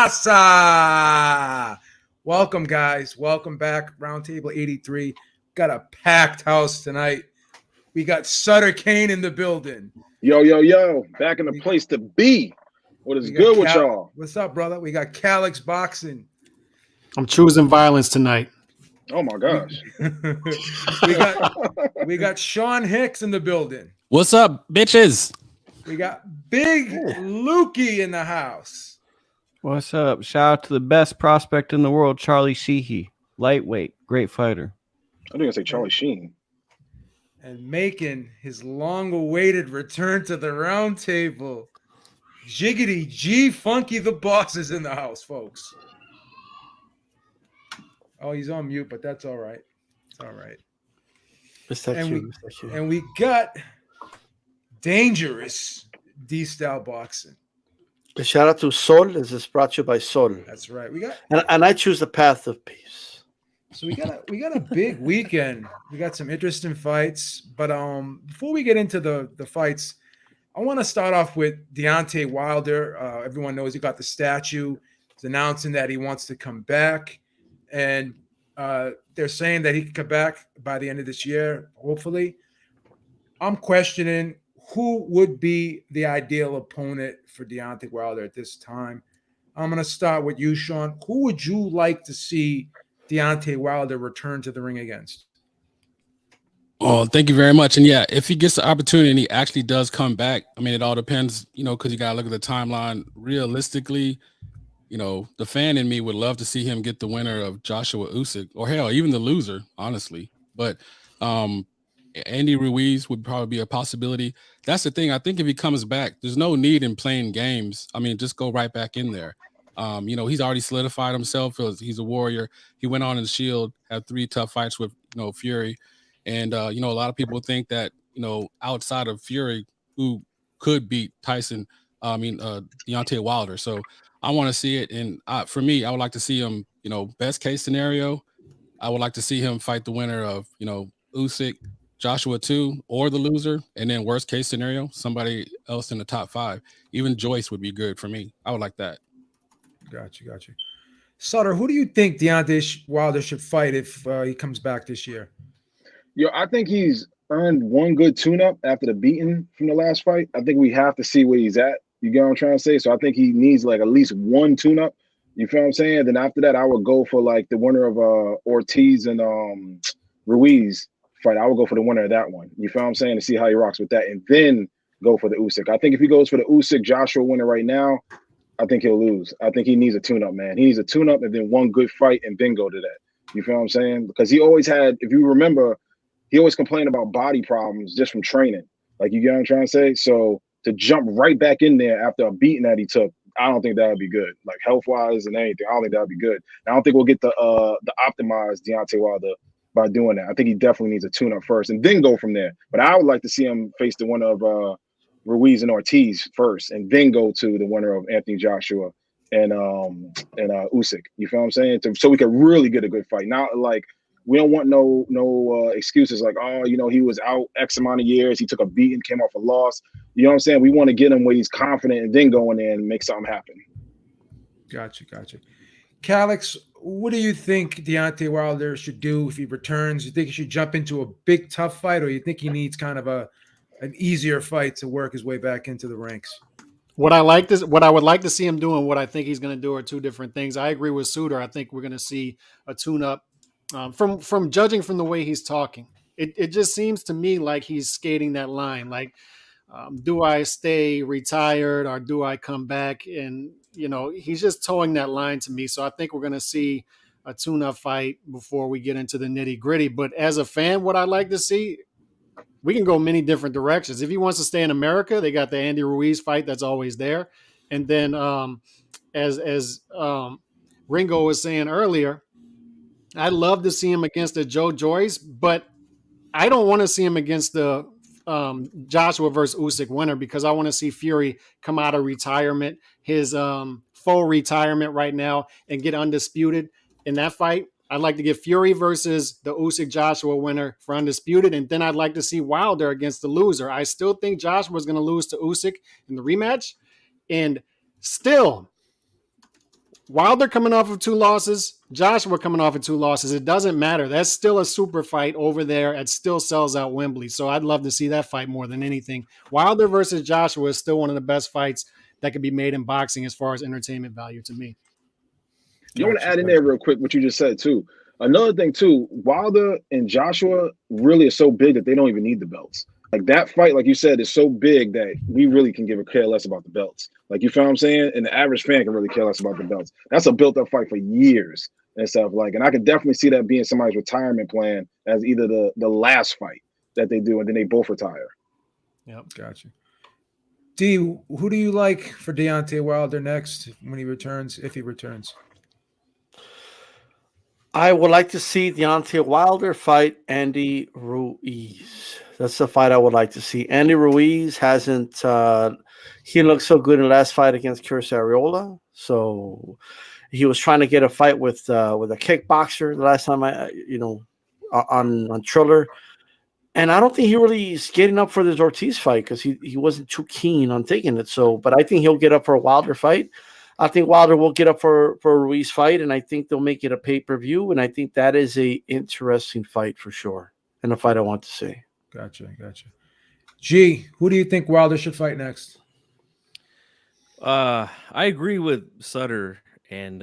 casa. Welcome, guys. Welcome back. Roundtable 83. Got a packed house tonight. We got Sutter Kane in the building. Yo. Back in the place to be. What is good with y'all? What's up, brother? We got Calix Boxing. I'm choosing violence tonight. Oh, my gosh. we got Sean Hicks in the building. What's up, bitches? We got Big Lukey in the house. What's up? Shout out to the best prospect in the world, Charlie Sheehy. Lightweight, great fighter. I think I say Charlie Sheen. And making his long-awaited return to the round table, Jiggity G Funky the Boss is in the house, folks. Oh, he's on mute, but that's all right. It's all right. And we got Dangerous D-Style Boxing. A shout out to Sol. This is brought to you by Sol. That's right. We got and I choose the path of peace. So we got a big weekend. We got some interesting fights, but before we get into the fights, I want to start off with Deontay Wilder. Everyone knows he got the statue. He's announcing that he wants to come back, and they're saying that he can come back by the end of this year, hopefully. I'm questioning who would be the ideal opponent for Deontay Wilder at this time. I'm going to start with you, Sean. Who would you like to see Deontay Wilder return to the ring against? Oh, thank you very much. And yeah, if he gets the opportunity and he actually does come back, I mean, it all depends, because you got to look at the timeline. Realistically, the fan in me would love to see him get the winner of Joshua Usyk, or hell, even the loser, honestly. But Andy Ruiz would probably be a possibility. That's the thing. I think if he comes back, there's no need in playing games. I mean, just go right back in there. He's already solidified himself. He's a warrior. He went on in the Shield, had 3 tough fights with, Fury. And, a lot of people think that, outside of Fury, who could beat Deontay Wilder. So I want to see it. And for me, I would like to see him, best case scenario, I would like to see him fight the winner of, Usyk, Joshua 2, or the loser. And then worst case scenario, somebody else in the top 5. Even Joyce would be good for me. I would like that. Got you. Sutter, who do you think Deontay Wilder should fight if he comes back this year? I think he's earned one good tune-up after the beating from the last fight. I think we have to see where he's at. You get what I'm trying to say? So I think he needs like at least one tune-up. You feel what I'm saying? Then after that, I would go for like the winner of Ortiz and Ruiz fight. I would go for the winner of that one. You feel what I'm saying? To see how he rocks with that, and then go for the Usyk. I think if he goes for the Usyk Joshua winner right now, I think he'll lose. I think he needs a tune-up, man. He needs a tune-up and then one good fight and then go to that. You feel what I'm saying? Because he always had, if you remember, he always complained about body problems just from training. Like, you get what I'm trying to say? So to jump right back in there after a beating that he took, I don't think that would be good. Like, health-wise and anything, I don't think that would be good. I don't think we'll get the optimized Deontay Wilder by doing that. I think he definitely needs a tune-up first and then go from there. But I would like to see him face the winner of Ruiz and Ortiz first, and then go to the winner of Anthony Joshua and Usyk. You feel what I'm saying? So we could really get a good fight. Not like, we don't want no excuses like, he was out X amount of years, he took a beating, came off a loss. You know what I'm saying? We want to get him where he's confident and then go in there and make something happen. Gotcha. Calix, what do you think Deontay Wilder should do if he returns? You think he should jump into a big, tough fight, or you think he needs kind of an easier fight to work his way back into the ranks? What I would like to see him do and what I think he's going to do are two different things. I agree with Suter. I think we're going to see a tune-up. From judging from the way he's talking, it just seems to me like he's skating that line. Like, do I stay retired or do I come back? And, he's just towing that line to me. So I think we're going to see a tune-up fight before we get into the nitty-gritty. But as a fan, what I'd like to see, we can go many different directions. If he wants to stay in America, they got the Andy Ruiz fight that's always there. And then as Ringo was saying earlier, I'd love to see him against the Joe Joyce, but I don't want to see him against the Joshua versus Usyk winner, because I want to see Fury come out of retirement, his full retirement right now, and get undisputed in that fight. I'd like to get Fury versus the Usyk Joshua winner for undisputed, and then I'd like to see Wilder against the loser. I still think Joshua is going to lose to Usyk in the rematch, and still, Wilder coming off of 2 losses, Joshua coming off of 2 losses. It doesn't matter. That's still a super fight over there. It still sells out Wembley. So I'd love to see that fight more than anything. Wilder versus Joshua is still one of the best fights that could be made in boxing as far as entertainment value to me. You want to add in there real quick what you just said too. Another thing too, Wilder and Joshua really are so big that they don't even need the belts. Like that fight, like you said, is so big that we really can give a care less about the belts. Like, you feel what I'm saying? And the average fan can really care less about the belts. That's a built-up fight for years and stuff. Like, and I could definitely see that being somebody's retirement plan as either the last fight that they do, and then they both retire. Yep, gotcha. D, who do you like for Deontay Wilder next when he returns, if he returns? I would like to see Deontay Wilder fight Andy Ruiz. That's the fight I would like to see. Andy Ruiz hasn't he looked so good in the last fight against Curtis Arreola. So he was trying to get a fight with a kickboxer the last time on Triller. And I don't think he really is getting up for this Ortiz fight because he wasn't too keen on taking it. So, but I think he'll get up for a Wilder fight. I think Wilder will get up for a Ruiz fight, and I think they'll make it a pay-per-view, and I think that is a interesting fight for sure, and a fight I want to see. Gotcha. G, who do you think Wilder should fight next? I agree with Sutter and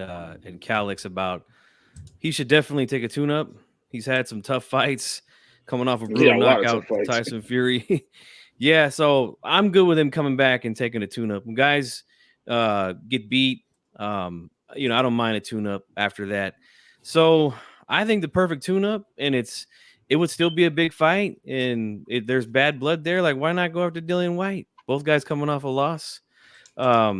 Calix about he should definitely take a tune-up. He's had some tough fights coming off a brutal knockout, Tyson Fury. Yeah, so I'm good with him coming back and taking a tune-up. When guys get beat, I don't mind a tune-up after that. So I think the perfect tune-up, and it would still be a big fight, and there's bad blood there. Like, why not go after Dillian White? Both guys coming off a loss. I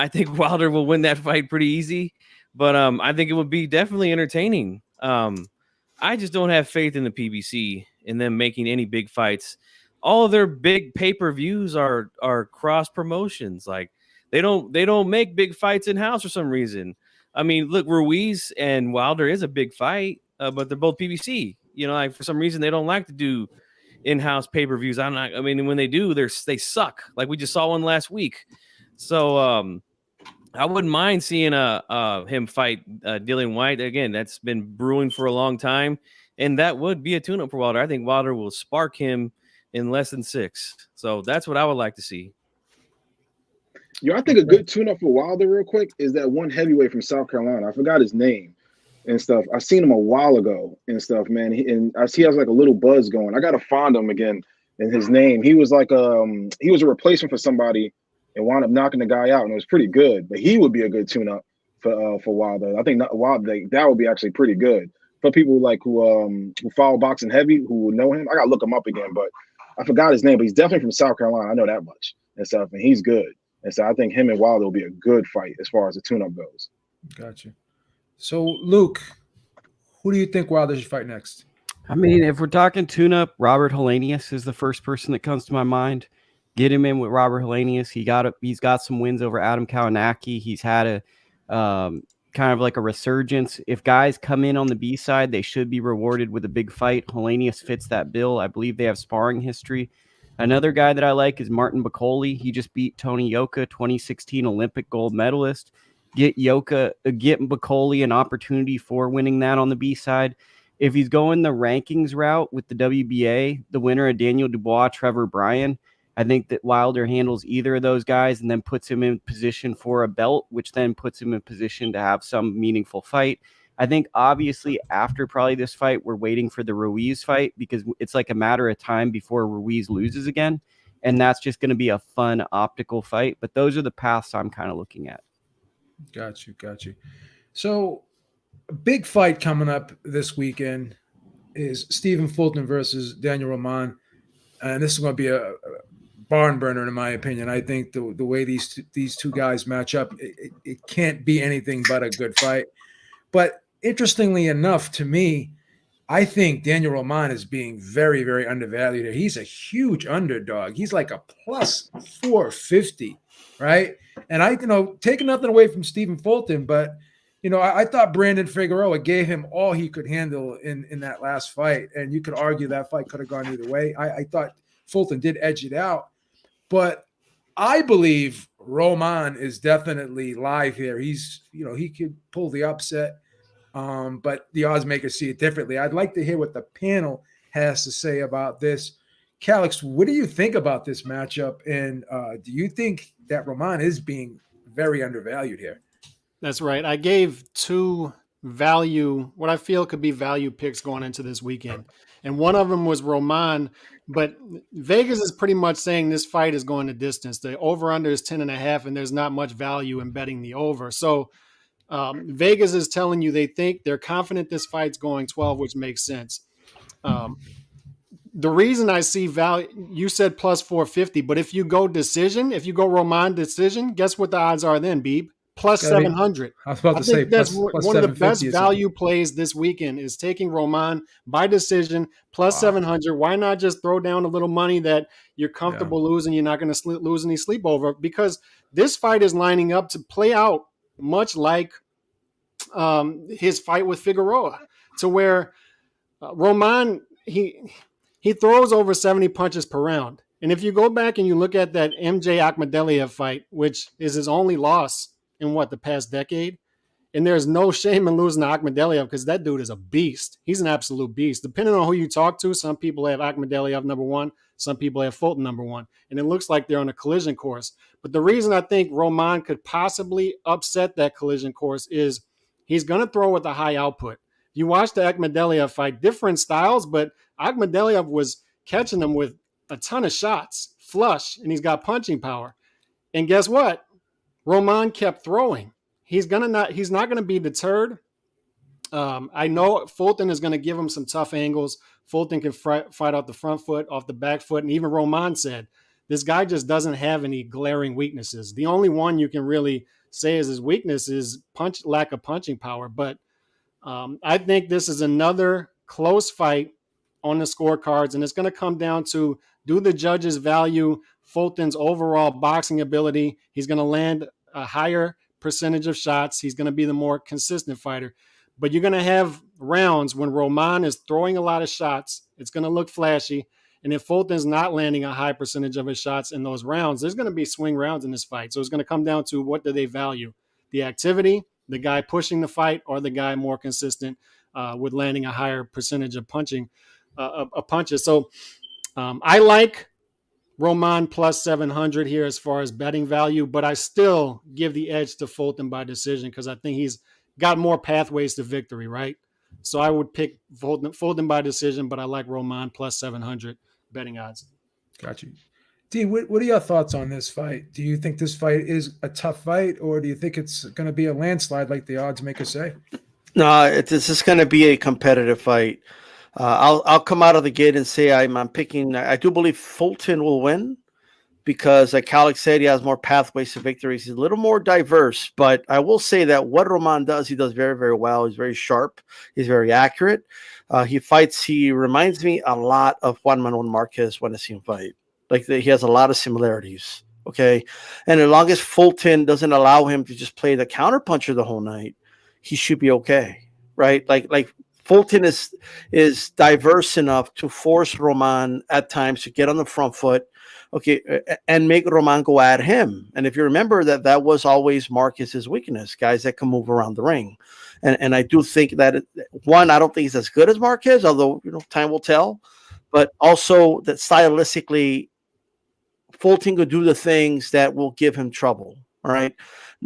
think Wilder will win that fight pretty easy, but I think it would be definitely entertaining. I just don't have faith in the PBC in them making any big fights. All of their big pay-per-views are cross promotions. Like they don't make big fights in-house for some reason. I mean, look, Ruiz and Wilder is a big fight, but they're both PBC. Like for some reason they don't like to do in-house pay-per-views. When they do, they suck. Like we just saw one last week. So I wouldn't mind seeing him fight Dillian White again. That's been brewing for a long time, and that would be a tune-up for Wilder. I think Wilder will spark him in less than 6. So that's what I would like to see. I think a good tune-up for Wilder real quick is that one heavyweight from South Carolina. I forgot his name and stuff. I seen him a while ago and stuff, man. I see he has like a little buzz going. I got to find him again and his name. He was like he was a replacement for somebody and wound up knocking the guy out, and it was pretty good. But he would be a good tune-up for Wilder. I think Wilder, that would be actually pretty good for people like who follow boxing heavy who know him. I got to look him up again, but I forgot his name. But he's definitely from South Carolina. I know that much and stuff, and he's good. And so I think him and Wilder will be a good fight as far as the tune-up goes. Gotcha. So, Luke, who do you think Wilder should fight next? I mean, if we're talking tune-up, Robert Helenius is the first person that comes to my mind. Get him in with Robert Helenius. He's got some wins over Adam Kalinacki. He's had a kind of like a resurgence. If guys come in on the B side, they should be rewarded with a big fight. Helenius fits that bill. I believe they have sparring history. Another guy that I like is Martin Bacoli. He just beat Tony Yoka, 2016 Olympic gold medalist. Get Bacoli an opportunity for winning that on the B side. If he's going the rankings route with the WBA, the winner of Daniel Dubois, Trevor Bryan, I think that Wilder handles either of those guys and then puts him in position for a belt, which then puts him in position to have some meaningful fight. I think obviously after probably this fight, we're waiting for the Ruiz fight because it's like a matter of time before Ruiz loses again. And that's just going to be a fun optical fight. But those are the paths I'm kind of looking at. Got you. So a big fight coming up this weekend is Stephen Fulton versus Daniel Roman. And this is going to be a barn burner, in my opinion. I think the way these two guys match up, it can't be anything but a good fight. But interestingly enough, to me, I think Daniel Roman is being very, very undervalued. He's a huge underdog. He's like a plus 450, right? And I, taking nothing away from Stephen Fulton, but I thought Brandon Figueroa gave him all he could handle in that last fight, and you could argue that fight could have gone either way. I thought Fulton did edge it out, but I believe Roman is definitely live here. He's, he could pull the upset, but the odds makers see it differently. I'd like to hear what the panel has to say about this. Calix, what do you think about this matchup? And do you think that Roman is being very undervalued here? That's right. I gave two what I feel could be value picks going into this weekend. And one of them was Roman, but Vegas is pretty much saying this fight is going the distance. The over-under is 10.5, and there's not much value in betting the over. So Vegas is telling you they're confident this fight's going 12, which makes sense. The reason I see value, you said plus 450, but if you go Roman decision, guess what the odds are then, Beeb? Plus 700. I was about to say that's plus one of the best value plays this weekend is taking Roman by decision plus 700. Why not just throw down a little money that you're comfortable losing? You're not going to lose any sleep over, because this fight is lining up to play out much like his fight with Figueroa, to where Roman, he throws over 70 punches per round. And if you go back and you look at that MJ Akhmadaliev fight, which is his only loss in the past decade, and there's no shame in losing to Akhmadaliev because that dude is a beast. He's an absolute beast. Depending on who you talk to, some people have Akhmadaliev number one, some people have Fulton number one, and it looks like they're on a collision course. But the reason I think Roman could possibly upset that collision course is he's going to throw with a high output. You watch the Akhmadaliev fight, different styles, but Akhmadaliev was catching him with a ton of shots, flush, and he's got punching power. And guess what? Roman kept throwing. He's not going to be deterred. I know Fulton is going to give him some tough angles. Fulton can fight off the front foot, off the back foot, and even Roman said this guy just doesn't have any glaring weaknesses. The only one you can really say is his weakness is lack of punching power. But I think this is another close fight on the scorecards, and it's going to come down to, do the judges value Fulton's overall boxing ability? He's going to land a higher percentage of shots. He's going to be the more consistent fighter. But you're going to have rounds when Roman is throwing a lot of shots. It's going to look flashy. And if Fulton's not landing a high percentage of his shots in those rounds, there's going to be swing rounds in this fight. So it's going to come down to, what do they value? The activity, the guy pushing the fight, or the guy more consistent with landing a higher percentage of punches. So I like Roman plus 700 here as far as betting value, but I still give the edge to Fulton by decision because I think he's got more pathways to victory, right? So I would pick Fulton by decision, but I like Roman plus 700 betting odds. Got you. Dean, what are your thoughts on this fight? Do you think this fight is a tough fight, or do you think it's going to be a landslide like the odds makers say? No, this is going to be a competitive fight. I'll come out of the gate and say I'm picking. I do believe Fulton will win because, like Calix said, he has more pathways to victories. He's a little more diverse, but I will say that what Roman does, he does very, very well. He's very sharp. He's very accurate. He reminds me a lot of Juan Manuel Marquez when I see him fight. He has a lot of similarities. Okay. And as long as Fulton doesn't allow him to just play the counterpuncher the whole night, he should be okay. Right. Like Fulton is diverse enough to force Roman at times to get on the front foot, okay, and make Roman go at him. And if you remember that was always Marquez's weakness, guys that can move around the ring. And I do think that I don't think he's as good as Marquez, although time will tell. But also that stylistically, Fulton could do the things that will give him trouble. All right.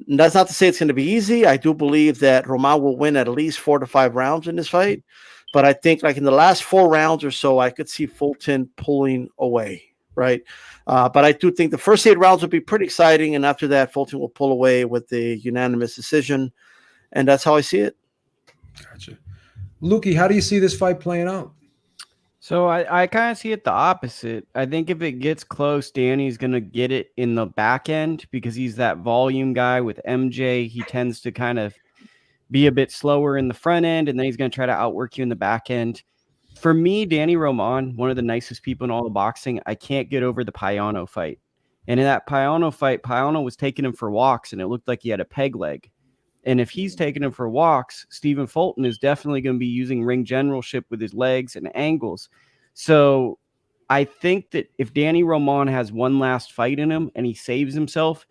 And that's not to say it's going to be easy. I do believe that Roman will win at least 4 to 5 rounds in this fight. But I think in the last 4 rounds or so, I could see Fulton pulling away. Right. But I do think the first 8 rounds will be pretty exciting. And after that, Fulton will pull away with the unanimous decision. And that's how I see it. Gotcha. Lukey, how do you see this fight playing out? So I kind of see it the opposite. I think if it gets close, Danny's going to get it in the back end because he's that volume guy with MJ. He tends to kind of be a bit slower in the front end, and then he's going to try to outwork you in the back end. For me, Danny Roman, one of the nicest people in all the boxing, I can't get over the Payano fight. And in that Payano fight, Payano was taking him for walks, and it looked like he had a peg leg. And if he's taking him for walks, Stephen Fulton is definitely going to be using ring generalship with his legs and angles. So I think that if Danny Roman has one last fight in him and he saves himself,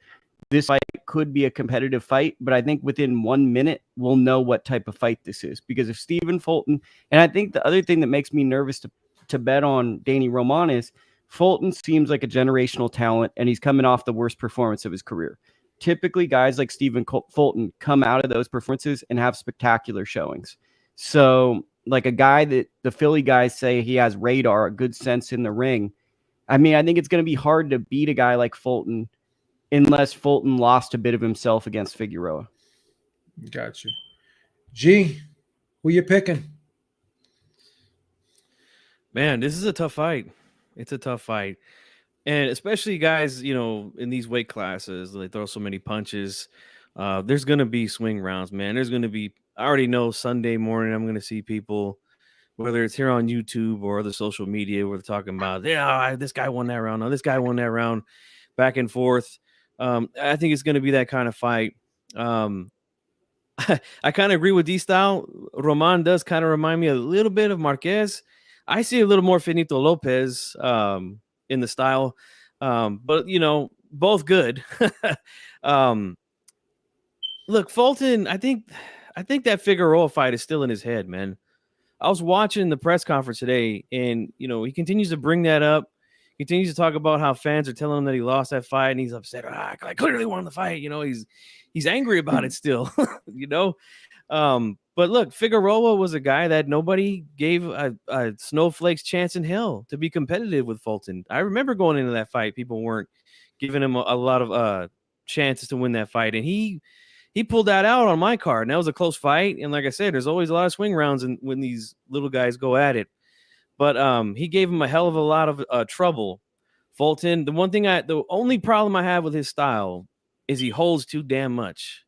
this fight could be a competitive fight, but I think within 1 minute, we'll know what type of fight this is. Because if Stephen Fulton, and I think the other thing that makes me nervous to bet on Danny Roman is Fulton seems like a generational talent, and he's coming off the worst performance of his career. Typically, guys like Stephen Fulton come out of those performances and have spectacular showings. So, like a guy that the Philly guys say he has radar, a good sense in the ring. I mean, I think it's going to be hard to beat a guy like Fulton unless Fulton lost a bit of himself against Figueroa. Got you. G, who you picking? Man, this is a tough fight. It's a tough fight. And especially guys, you know, in these weight classes, they throw so many punches. There's going to be swing rounds, man. There's going to be, I already know Sunday morning, I'm going to see people, whether it's here on YouTube or other social media, where they're talking about, yeah, this guy won that round. No, this guy won that round, back and forth. I think it's going to be that kind of fight. I kind of agree with D-Style. Roman does kind of remind me a little bit of Marquez. I see a little more Finito Lopez in the style, but you know, both good. Look, Fulton, I think that Figueroa fight is still in his head, man. I was watching the press conference today, and you know, he continues to bring that up. He continues to talk about how fans are telling him that he lost that fight, and he's upset. I clearly won the fight. You know, he's angry about it still. You know, but look, Figueroa was a guy that nobody gave a snowflake's chance in hell to be competitive with Fulton. I remember going into that fight, people weren't giving him a lot of chances to win that fight, and he pulled that out on my card, and that was a close fight. And like I said, there's always a lot of swing rounds when these little guys go at it. But he gave him a hell of a lot of trouble. Fulton, the only problem I have with his style is he holds too damn much.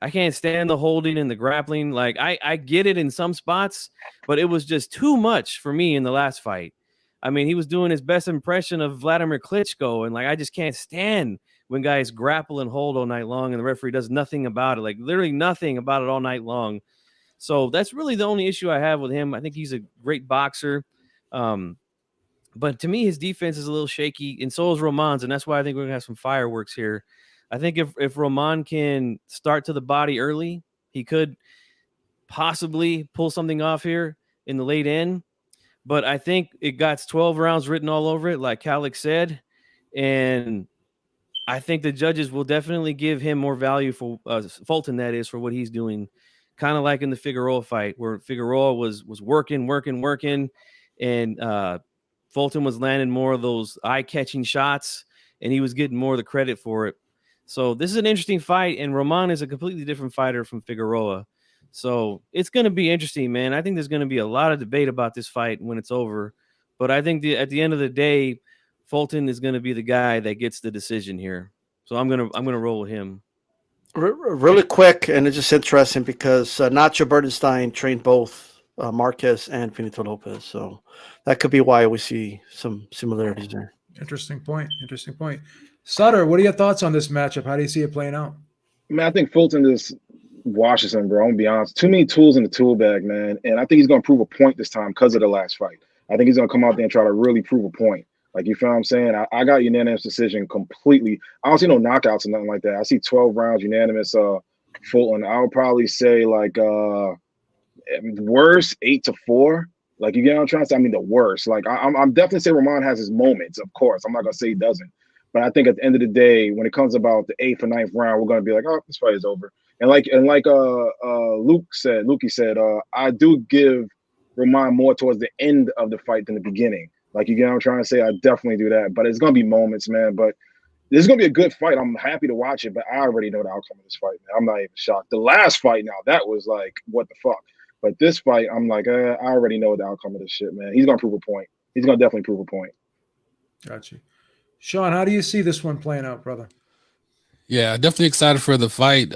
I can't stand the holding and the grappling. Like I get it in some spots, but it was just too much for me in the last fight. I mean, he was doing his best impression of Vladimir Klitschko, and like I just can't stand when guys grapple and hold all night long and the referee does nothing about it, like literally nothing about it all night long. So that's really the only issue I have with him. I think he's a great boxer. But to me, his defense is a little shaky, and so is Roman's, and that's why I think we're gonna have some fireworks here. I think if Roman can start to the body early, he could possibly pull something off here in the late end. But I think it got 12 rounds written all over it, like Kalik said, and I think the judges will definitely give him more value for Fulton, that is, for what he's doing. Kind of like in the Figueroa fight, where Figueroa was working, and Fulton was landing more of those eye-catching shots, and he was getting more of the credit for it. So this is an interesting fight, and Roman is a completely different fighter from Figueroa. So it's going to be interesting, man. I think there's going to be a lot of debate about this fight when it's over. But I think at the end of the day, Fulton is going to be the guy that gets the decision here. So I'm gonna roll with him. Really quick, and it's just interesting because Nacho Berdenstein trained both Marquez and Finito Lopez, so that could be why we see some similarities there. Interesting point. Sutter, what are your thoughts on this matchup? How do you see it playing out? Man, I think Fulton just washes him, bro. I'm gonna be honest. Too many tools in the tool bag, man. And I think he's gonna prove a point this time because of the last fight. I think he's gonna come out there and try to really prove a point. Like, you feel what I'm saying? I got unanimous decision completely. I don't see no knockouts or nothing like that. I see 12 rounds unanimous Fulton. I would probably say like worst 8-4. Like, you get what I'm trying to say? I mean, the worst. Like, I'm definitely say Roman has his moments, of course. I'm not gonna say he doesn't. But I think at the end of the day, when it comes about the 8th or 9th round, we're gonna be like, oh, this fight is over. And like Lukey said, I do give Roman more towards the end of the fight than the beginning. Like, you get what I'm trying to say? I definitely do that. But it's going to be moments, man. But this is going to be a good fight. I'm happy to watch it, but I already know the outcome of this fight, man. I'm not even shocked. The last fight now, that was like, what the fuck? But this fight, I'm like, I already know the outcome of this shit, man. He's going to prove a point. He's going to definitely prove a point. Got you. Sean, how do you see this one playing out, brother? Yeah, definitely excited for the fight.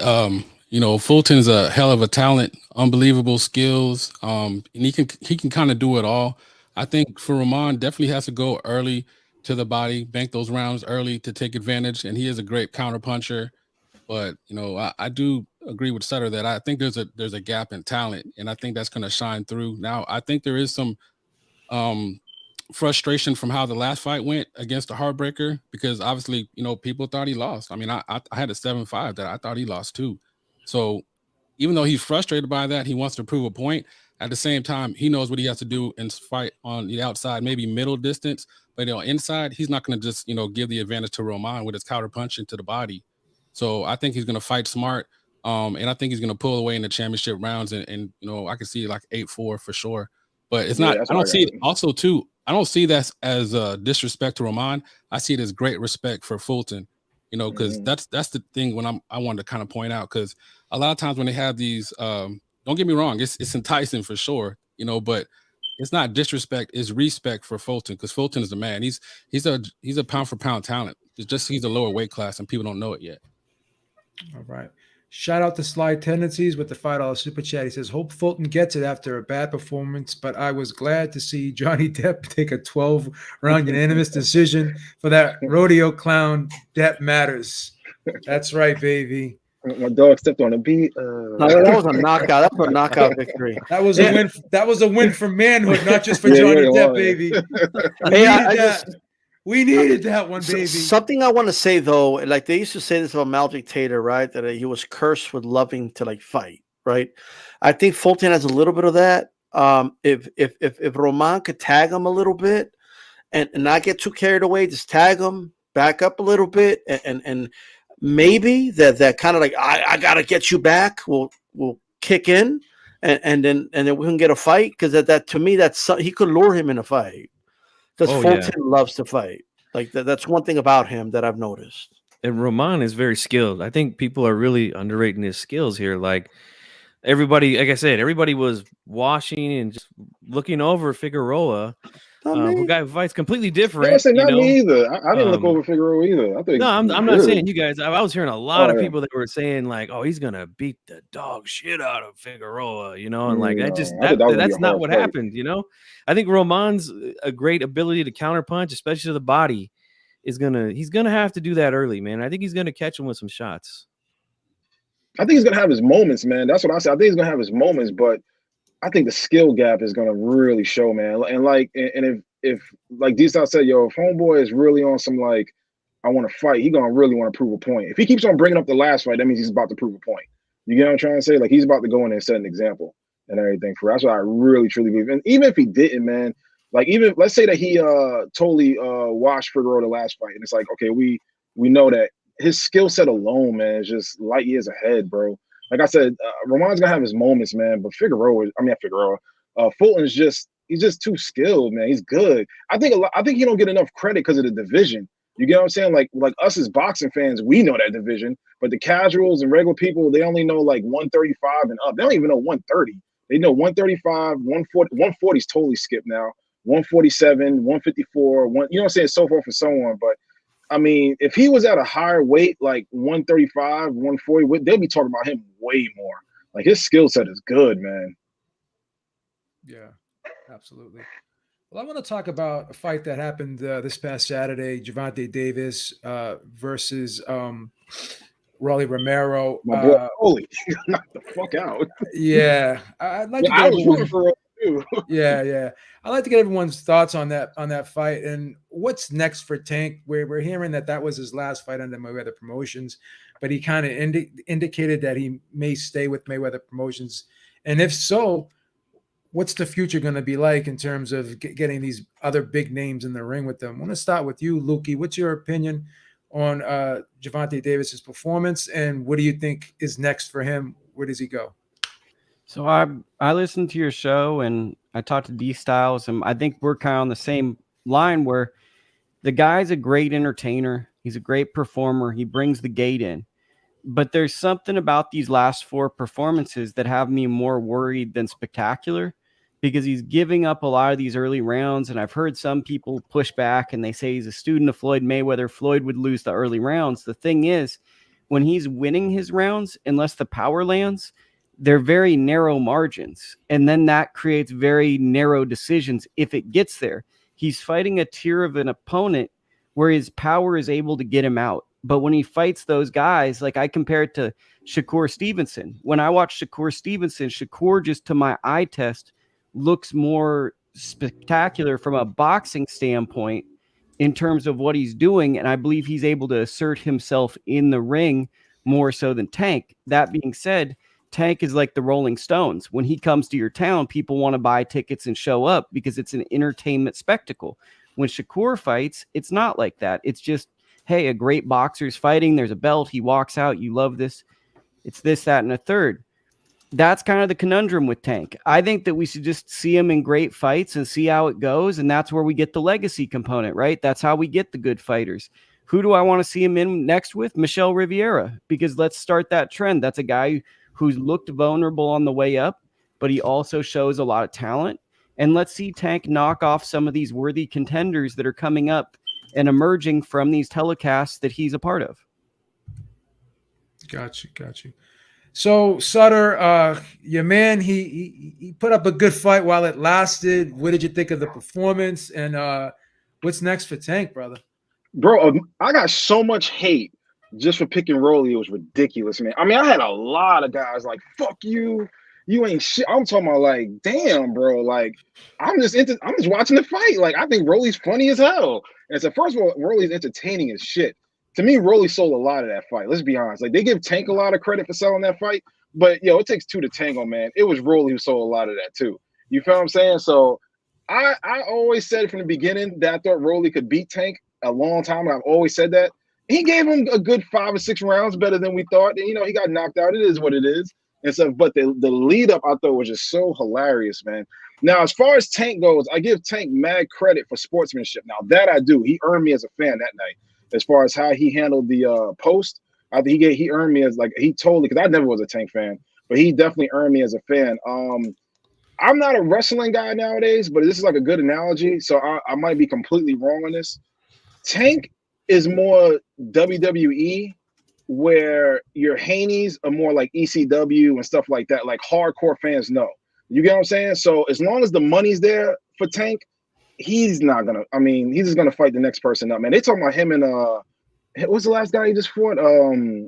You know, Fulton's a hell of a talent, unbelievable skills. And he can kind of do it all. I think for Roman, definitely has to go early to the body, bank those rounds early to take advantage. And he is a great counter puncher. But, you know, I do agree with Sutter that I think there's a gap in talent, and I think that's going to shine through. Now, I think there is some frustration from how the last fight went against the Heartbreaker, because obviously, people thought he lost. I mean, I had a 7-5 that I thought he lost too. So even though he's frustrated by that, he wants to prove a point. At the same time, he knows what he has to do and fight on the outside, maybe middle distance, but inside, he's not going to just, give the advantage to Roman with his counter punch into the body. So I think he's going to fight smart. And I think he's going to pull away in the championship rounds. And I can see like 8-4 for sure. But it's not, I don't see it also too. I don't see that as disrespect to Roman. I see it as great respect for Fulton, because that's the thing when I wanted to kind of point out, because a lot of times when they have these, don't get me wrong, it's enticing for sure, but it's not disrespect, it's respect for Fulton, because Fulton is the man. He's a pound for pound talent. It's just he's a lower weight class and people don't know it yet. All right. Shout out to Slide Tendencies with the $5 super chat. He says, hope Fulton gets it after a bad performance, but I was glad to see Johnny Depp take a 12-round unanimous decision for that rodeo clown. Depp matters. That's right, baby. My dog stepped on a beat. No, that was a knockout. That's a knockout victory. That was a win. That was a win for manhood, not just for Johnny Depp, baby. We needed that one, baby. Something I want to say though, like they used to say this about Malik Taylor, right? That he was cursed with loving to like fight, right? I think Fulton has a little bit of that. If Roman could tag him a little bit and not get too carried away, just tag him, back up a little bit, and maybe that kind of like I gotta get you back will kick in, and then we can get a fight, because that to me he could lure him in a fight. Because Fulton loves to fight. Like that's one thing about him that I've noticed. And Roman is very skilled. I think people are really underrating his skills here. Like everybody, like I said, everybody was watching and just looking over Figueroa, who guy fights completely different. Not me either. I didn't look over Figueroa either. I think no, I'm not saying you guys. I was hearing a lot of people that were saying like, "Oh, he's gonna beat the dog shit out of Figueroa," and like that's not what happened. I think Roman's a great ability to counterpunch, especially to the body, he's gonna have to do that early, man. I think he's gonna catch him with some shots. I think he's gonna have his moments, man. That's what I said. I think he's gonna have his moments, but I think the skill gap is gonna really show, man. And if like D-Style said, if homeboy is really on some like I want to fight, he gonna really want to prove a point. If he keeps on bringing up the last fight, that means he's about to prove a point. You get what I'm trying to say? Like he's about to go in there and set an example and everything. That's what I really truly believe. And even if he didn't, man, like even let's say that he totally washed Figueroa the last fight, and it's like, okay, we know that his skill set alone, man, is just light years ahead, bro. Like I said, Roman's gonna have his moments, man. But Fulton's he's just too skilled, man. He's good. I think he don't get enough credit because of the division. You get what I'm saying? Like us as boxing fans, we know that division, but the casuals and regular people, they only know like 135 and up. They don't even know 130. They know 135, 140. 140 is totally skipped now. 147, 154, you know what I'm saying, so forth and so on. But I mean, if he was at a higher weight, like 135, 140, they'll be talking about him way more. Like his skill set is good, man. Yeah, absolutely. Well, I want to talk about a fight that happened this past Saturday, Gervonta Davis versus Rolly Romero. My boy, holy, knock the fuck out. Yeah, I'd like to get everyone, for too. Yeah. I'd like to get everyone's thoughts on that fight and what's next for Tank. We're hearing that was his last fight under Mayweather Promotions, but he kind of indicated that he may stay with Mayweather Promotions, and if so, what's the future going to be like in terms of getting these other big names in the ring with them? I want to start with you, Lukey. What's your opinion on Gervonta Davis's performance, and what do you think is next for him? Where does he go? So I listened to your show and I talked to D Styles, and I think we're kind of on the same line where the guy's a great entertainer. He's a great performer. He brings the gate in. But there's something about these last 4 performances that have me more worried than spectacular, because he's giving up a lot of these early rounds. And I've heard some people push back and they say he's a student of Floyd Mayweather. Floyd would lose the early rounds. The thing is, when he's winning his rounds, unless the power lands, they're very narrow margins. And then that creates very narrow decisions if it gets there. He's fighting a tier of an opponent where his power is able to get him out. But when he fights those guys, like I compare it to Shakur Stevenson. When I watch Shakur Stevenson, Shakur just to my eye test looks more spectacular from a boxing standpoint in terms of what he's doing, and I believe he's able to assert himself in the ring more so than Tank. That being said, Tank is like the Rolling Stones. When he comes to your town, people want to buy tickets and show up because it's an entertainment spectacle. When Shakur fights, it's not like that. It's just, hey, a great boxer's fighting. There's a belt. He walks out. You love this. It's this, that, and a third. That's kind of the conundrum with Tank. I think that we should just see him in great fights and see how it goes. And that's where we get the legacy component, right? That's how we get the good fighters. Who do I want to see him in next with? Michel Riviera, because let's start that trend. That's a guy who's looked vulnerable on the way up, but he also shows a lot of talent. And let's see Tank knock off some of these worthy contenders that are coming up and emerging from these telecasts that he's a part of. Got you. So Sutter, your man, he put up a good fight while it lasted. What did you think of the performance? And what's next for Tank, brother? Bro, I got so much hate just for picking Rolly. It was ridiculous, man. I mean, I had a lot of guys like, fuck you. You ain't shit. I'm talking about like, damn, bro. Like, I'm just watching the fight. Like, I think Rolly's funny as hell. And so, first of all, Rolly's entertaining as shit. To me, Rolly sold a lot of that fight. Let's be honest. Like, they give Tank a lot of credit for selling that fight, but it takes two to tango, man. It was Rolly who sold a lot of that too. You feel what I'm saying? So I always said from the beginning that I thought Rolly could beat Tank a long time. I've always said that. He gave him a good 5 or 6 rounds, better than we thought. And, he got knocked out. It is what it is. And so, but the lead up I thought was just so hilarious, man. Now, as far as Tank goes, I give Tank mad credit for sportsmanship. Now that I do, he earned me as a fan that night. As far as how he handled the post, I think he earned me as he totally, because I never was a Tank fan, but he definitely earned me as a fan. I'm not a wrestling guy nowadays, but this is like a good analogy, so I might be completely wrong on this. Tank is more WWE, where your Haneys are more like ECW and stuff like that, like hardcore fans know. You get what I'm saying? So as long as the money's there for Tank, he's not gonna. I mean, he's just gonna fight the next person up, man. They talking about him and what's the last guy he just fought?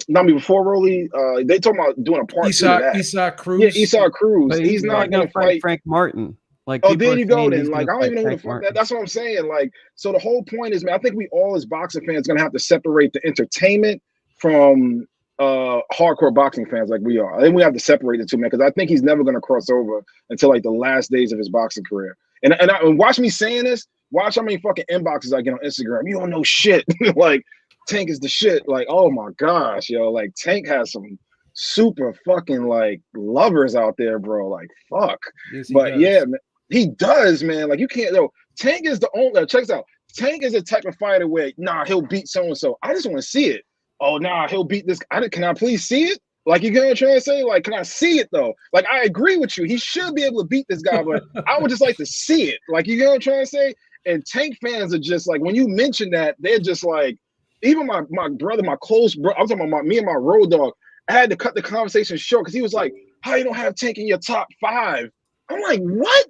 Not before Rolly. They talking about doing a part two of that. Isaac Cruz. Yeah, Isaac Cruz. But he's not gonna fight Frank Martin. Like, oh, there you go. Then, like, I don't even know who the fuck Martin. that's what I'm saying. Like, so the whole point is, man, I think we all as boxing fans gonna have to separate the entertainment from hardcore boxing fans like we are. I think we have to separate the two, man, because I think he's never gonna cross over until like the last days of his boxing career. And watch me saying this. Watch how many fucking inboxes I get on Instagram. You don't know shit. Like, Tank is the shit. Like, oh my gosh, yo. Like, Tank has some super fucking like lovers out there, bro. Like, fuck. Yes, but yeah, man, he does, man. Like, you can't. Tank is the only. Check this out. Tank is the type of fighter where, he'll beat so and so. I just want to see it. Oh, he'll beat this. Can I please see it? Like, you get what I'm trying to say? Like, can I see it though? Like, I agree with you. He should be able to beat this guy, but I would just like to see it. Like, you get what I'm trying to say? And Tank fans are just like, when you mention that, they're just like, even my brother, my close brother, I'm talking about me and my road dog, I had to cut the conversation short because he was like, how you don't have Tank in your top 5? I'm like, what?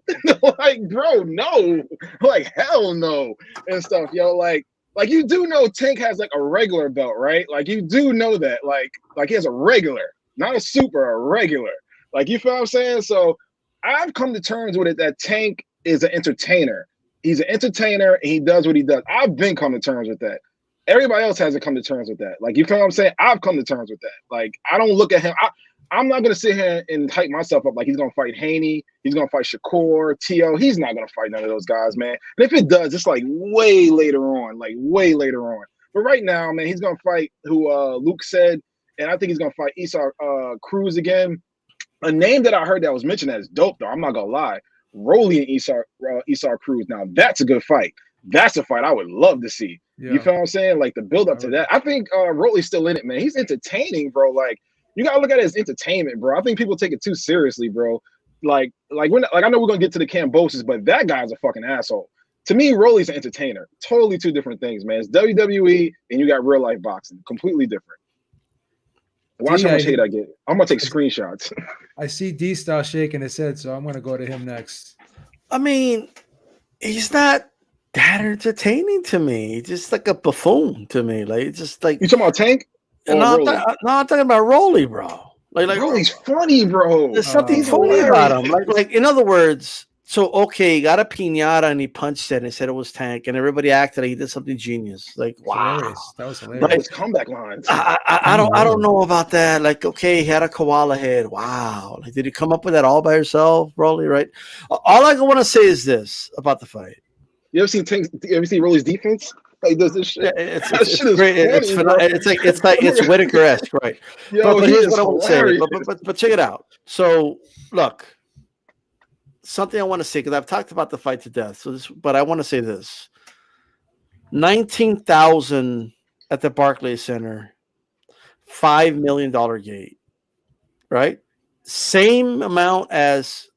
Like, bro, no. Like, hell no. And stuff, yo. Like, you do know Tank has like a regular belt, right? Like, you do know that. Like he has a regular, not a super, a regular. Like, you feel what I'm saying? So I've come to terms with it that Tank is an entertainer. He's an entertainer and he does what he does. I've been come to terms with that. Everybody else hasn't come to terms with that. Like, you feel what I'm saying? I've come to terms with that. Like, I don't look at him. I'm not going to sit here and hype myself up like he's going to fight Haney. He's going to fight Shakur, T.O. He's not going to fight none of those guys, man. And if it does, it's like way later on. But right now, man, he's going to fight who Luke said, and I think he's going to fight Ishe Cruz again. A name that I heard that was mentioned that is dope, though. I'm not going to lie. Rolly and Ishe Cruz. Now, that's a good fight. That's a fight I would love to see. Yeah. You feel what I'm saying? Like, the build up to that. I think Rolly's still in it, man. He's entertaining, bro. Like, you gotta look at it as entertainment, bro. I think people take it too seriously, bro. Like we're not, like, I know we're gonna get to the Kambosos, but that guy's a fucking asshole. To me, Rolly's an entertainer. Totally two different things, man. It's WWE and you got real life boxing. Completely different. Watch how much hate I get. I'm gonna take screenshots. I see D-Star shaking his head, so I'm gonna go to him next. I mean, he's not that entertaining to me. He's just like a buffoon to me. Like, it's just like, you talking about Tank? No, I'm talking about Rolly, bro. Like Rolly's funny, bro. There's something funny about him. Like, in other words, So okay, he got a piñata and he punched it and he said it was Tank, and everybody acted like he did something genius. Like, wow, Hilarious. That was That hilarious. was comeback lines. I don't know about that. Like, okay, he had a koala head. Wow, like, did he come up with that all by himself, Rolly? Right. All I want to say is this about the fight. You ever seen Rolly's defense? He does this shit. It's That shit is great. funny, bro. It's Whitaker-esque, right? Yo, but he here's is what I want to say. hilarious. But check it out. So look, something I want to say, because I've talked about the fight to death. But I want to say this: 19,000 at the Barclays Center, $5 million gate, right? Same amount as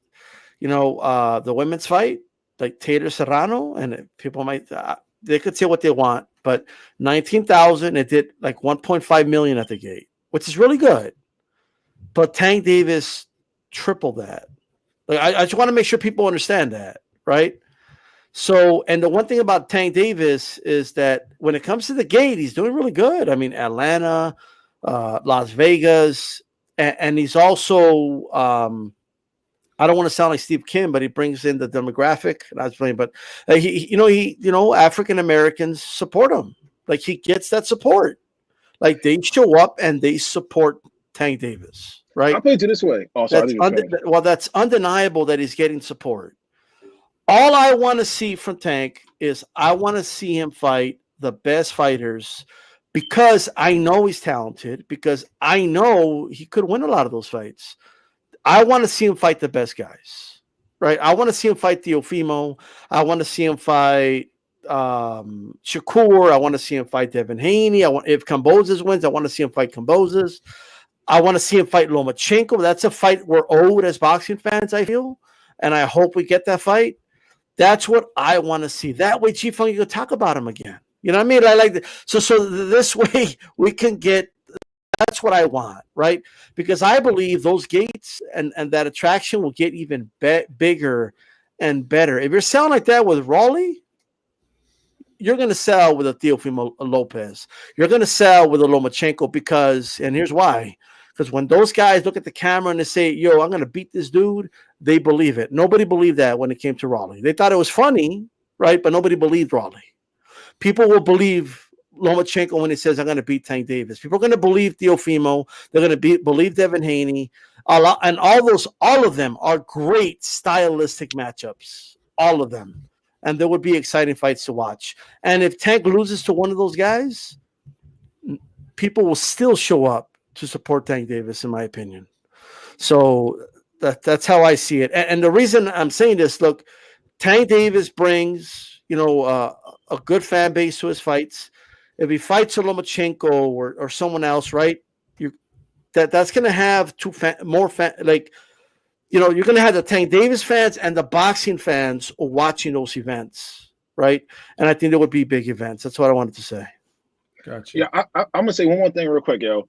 the women's fight, like Taylor Serrano, and people might they could say what they want, but 19,000, it did like 1.5 million at the gate, which is really good. But Tank Davis tripled that. Like, I just want to make sure people understand that, right? So, and the one thing about Tank Davis is that when it comes to the gate, he's doing really good. I mean, Atlanta, Las Vegas, and he's also I don't want to sound like Steve Kim, but he brings in the demographic. And I was playing, but African Americans support him. Like, he gets that support. Like, they show up and they support Tank Davis, right? I'll put it this way. Oh, sorry, that's undeniable that he's getting support. All I want to see from Tank is I want to see him fight the best fighters, because I know he's talented, because I know he could win a lot of those fights. I want to see him fight the best guys, right? I want to see him fight Teofimo. I want to see him fight Shakur. I want to see him fight Devin Haney. If Kambosos wins, I want to see him fight Kambosos. I want to see him fight Lomachenko. That's a fight we're owed as boxing fans, I feel, and I hope we get that fight. That's what I want to see. That way, Chief Funk, you can talk about him again. You know what I mean? I like that. So this way we can get. That's what I want, right? Because I believe those gates and that attraction will get even bigger and better. If you're selling like that with Rolly, you're going to sell with a Teofimo Lopez. You're going to sell with a Lomachenko because, and here's why. Because when those guys look at the camera and they say, yo, I'm going to beat this dude, they believe it. Nobody believed that when it came to Rolly. They thought it was funny, right? But nobody believed Rolly. People will believe Lomachenko when he says, I'm going to beat Tank Davis. People are going to believe Teofimo. They're going to believe Devin Haney. And all of them are great stylistic matchups. All of them. And there would be exciting fights to watch. And if Tank loses to one of those guys, people will still show up to support Tank Davis, in my opinion. So that's how I see it. And the reason I'm saying this, look, Tank Davis brings, a good fan base to his fights. If he fights a Lomachenko or someone else, right? That's going to have more like, you're going to have the Tank Davis fans and the boxing fans watching those events, right? And I think there would be big events. That's what I wanted to say. Gotcha. Yeah, I'm gonna say one more thing real quick, yo.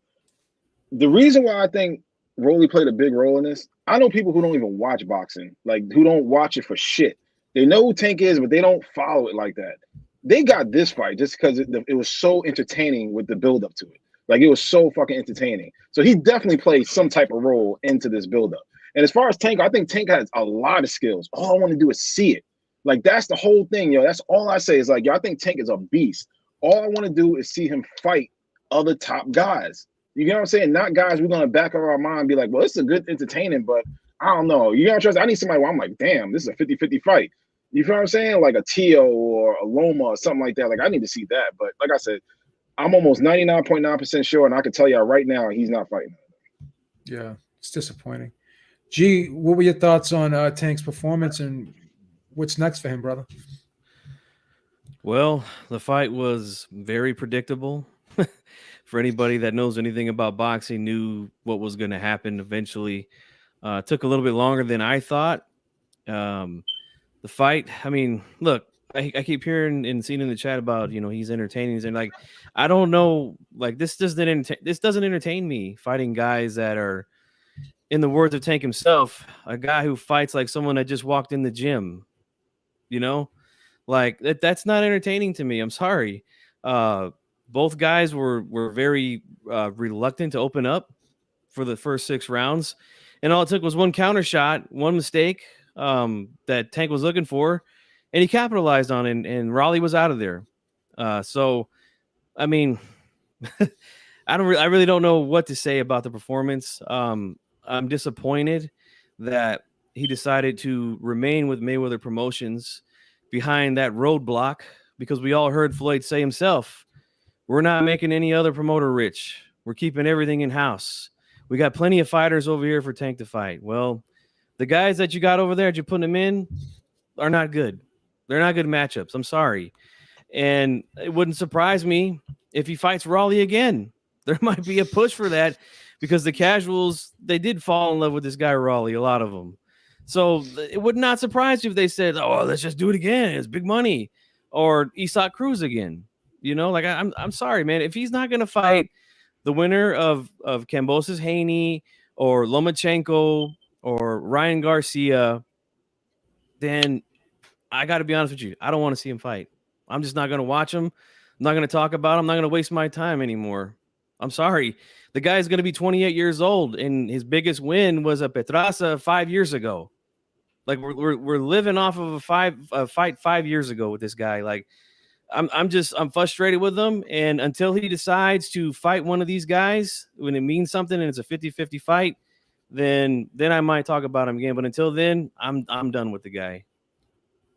The reason why I think Rolly played a big role in this, I know people who don't even watch boxing, like who don't watch it for shit. They know who Tank is, but they don't follow it like that. They got this fight just because it was so entertaining with the build-up to it. Like, it was so fucking entertaining. So he definitely played some type of role into this build-up. And as far as Tank, I think Tank has a lot of skills. All I want to do is see it. Like, that's the whole thing, yo. That's all I say is, like, yo, I think Tank is a beast. All I want to do is see him fight other top guys. You get what I'm saying? Not guys we're going to back of our mind and be like, well, this is a good entertaining, but I don't know. You know what I'm saying? I need somebody where I'm like, damn, this is a 50-50 fight. You feel what I'm saying? Like a Tio or a Loma or something like that. Like, I need to see that. But like I said, I'm almost 99.9% sure, and I can tell you right now, he's not fighting. Yeah, it's disappointing. G, what were your thoughts on Tank's performance and what's next for him, brother? Well, the fight was very predictable. For anybody that knows anything about boxing, knew what was going to happen eventually. Took a little bit longer than I thought. The fight, I mean, look, I keep hearing and seeing in the chat about, he's entertaining. And like, I don't know, like this doesn't entertain me, fighting guys that are, in the words of Tank himself, a guy who fights like someone that just walked in the gym, like that's not entertaining to me. I'm sorry. Both guys were very reluctant to open up for the first 6 rounds. And all it took was one counter shot, one mistake that Tank was looking for, and he capitalized on it, and Rolly was out of there. So, I mean, I really don't know what to say about the performance. I'm disappointed that he decided to remain with Mayweather Promotions behind that roadblock, because we all heard Floyd say himself, we're not making any other promoter rich. We're keeping everything in house. We got plenty of fighters over here for Tank to fight. Well, the guys that you got over there that you're putting them in are not good. They're not good matchups. I'm sorry. And it wouldn't surprise me if he fights Rolly again. There might be a push for that, because the casuals, they did fall in love with this guy Rolly, a lot of them. So it would not surprise you if they said, oh, let's just do it again. It's big money. Or Isak Cruz again. You know, like I'm sorry, man. If he's not going to fight the winner of Kambosos Haney or Lomachenko or Ryan Garcia, then I got to be honest with you. I don't want to see him fight. I'm just not going to watch him. I'm not going to talk about him. I'm not going to waste my time anymore. I'm sorry. The guy's going to be 28 years old, and his biggest win was a Petrasa 5 years ago. Like we're living off of a fight 5 years ago with this guy. Like I'm frustrated with him, and until he decides to fight one of these guys when it means something and it's a 50-50 fight, then I might talk about him again. But until then, I'm done with the guy.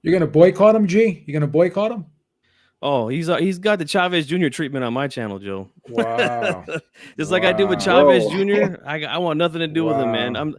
You're gonna boycott him, G? You're gonna boycott him? Oh, he's got the Chavez Jr. treatment on my channel, Joe. Wow. Just like I did with Chavez Jr. I want nothing to do with him, man.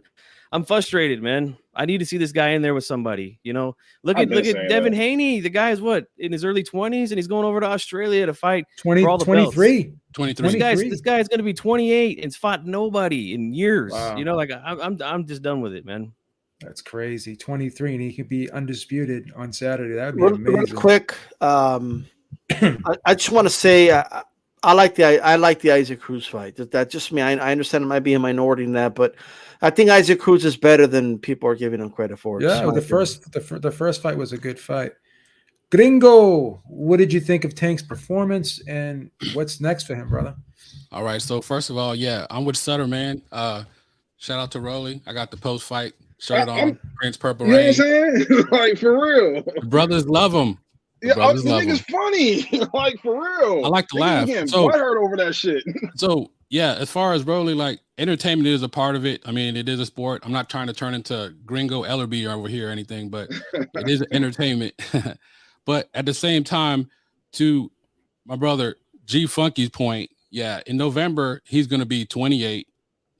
I'm frustrated, man. I need to see this guy in there with somebody. You know, look at Devin Haney. The guy is what, in his early 20s, and he's going over to Australia to fight for all the 23. belts. 23. This guy is going to be 28 and fought nobody in years. Wow. You know, like I'm just done with it, man. That's crazy. 23, and he could be undisputed on Saturday. That would be amazing. Real quick, I just want to say I like the Isaac Cruz fight. That just me. I understand it might be a minority in that, but I think Isaac Cruz is better than people are giving him credit for. Yeah, the first fight was a good fight. Gringo, what did you think of Tank's performance, and what's next for him, brother? All right. So first of all, yeah, I'm with Sutter, man. Shout out to Rolly. I got the post fight shirt on. Prince Purple Rain. You know what I'm saying? Like, for real. The brothers love him. Yeah, the nigga's funny. Like, for real. I like to laugh. So I heard over that shit. So yeah, as far as Rolly, like, entertainment is a part of it. I mean, it is a sport. I'm not trying to turn into Gringo Ellerby over here or anything, but it is entertainment. But at the same time, to my brother G Funky's point, yeah, in November he's going to be 28.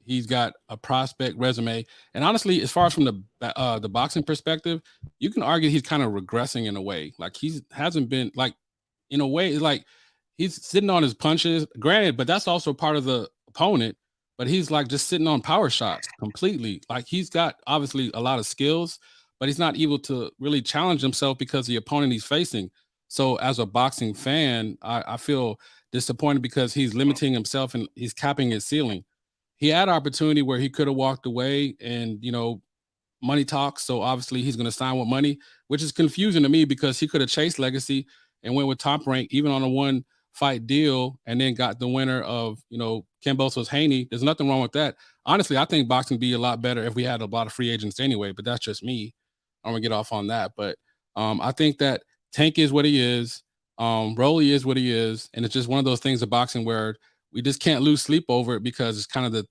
He's got a prospect resume, and honestly, as far as from the boxing perspective, you can argue he's kind of regressing in a way. Like, hasn't been, like, in a way, like he's sitting on his punches. Granted, but that's also part of the opponent. But he's like just sitting on power shots completely. Like, he's got obviously a lot of skills, but he's not able to really challenge himself because the opponent he's facing. So as a boxing fan, I feel disappointed because he's limiting himself and he's capping his ceiling. He had an opportunity where he could have walked away, and, you know, money talks. So obviously he's going to sign with money, which is confusing to me because he could have chased legacy and went with Top Rank even on a 1-fight deal, and then got the winner of, you know, Kambosos Haney. There's nothing wrong with that. Honestly, I think boxing would be a lot better if we had a lot of free agents anyway, but that's just me. I'm going to get off on that. But I think that Tank is what he is. Rolly is what he is. And it's just one of those things of boxing where we just can't lose sleep over it, because it's kind of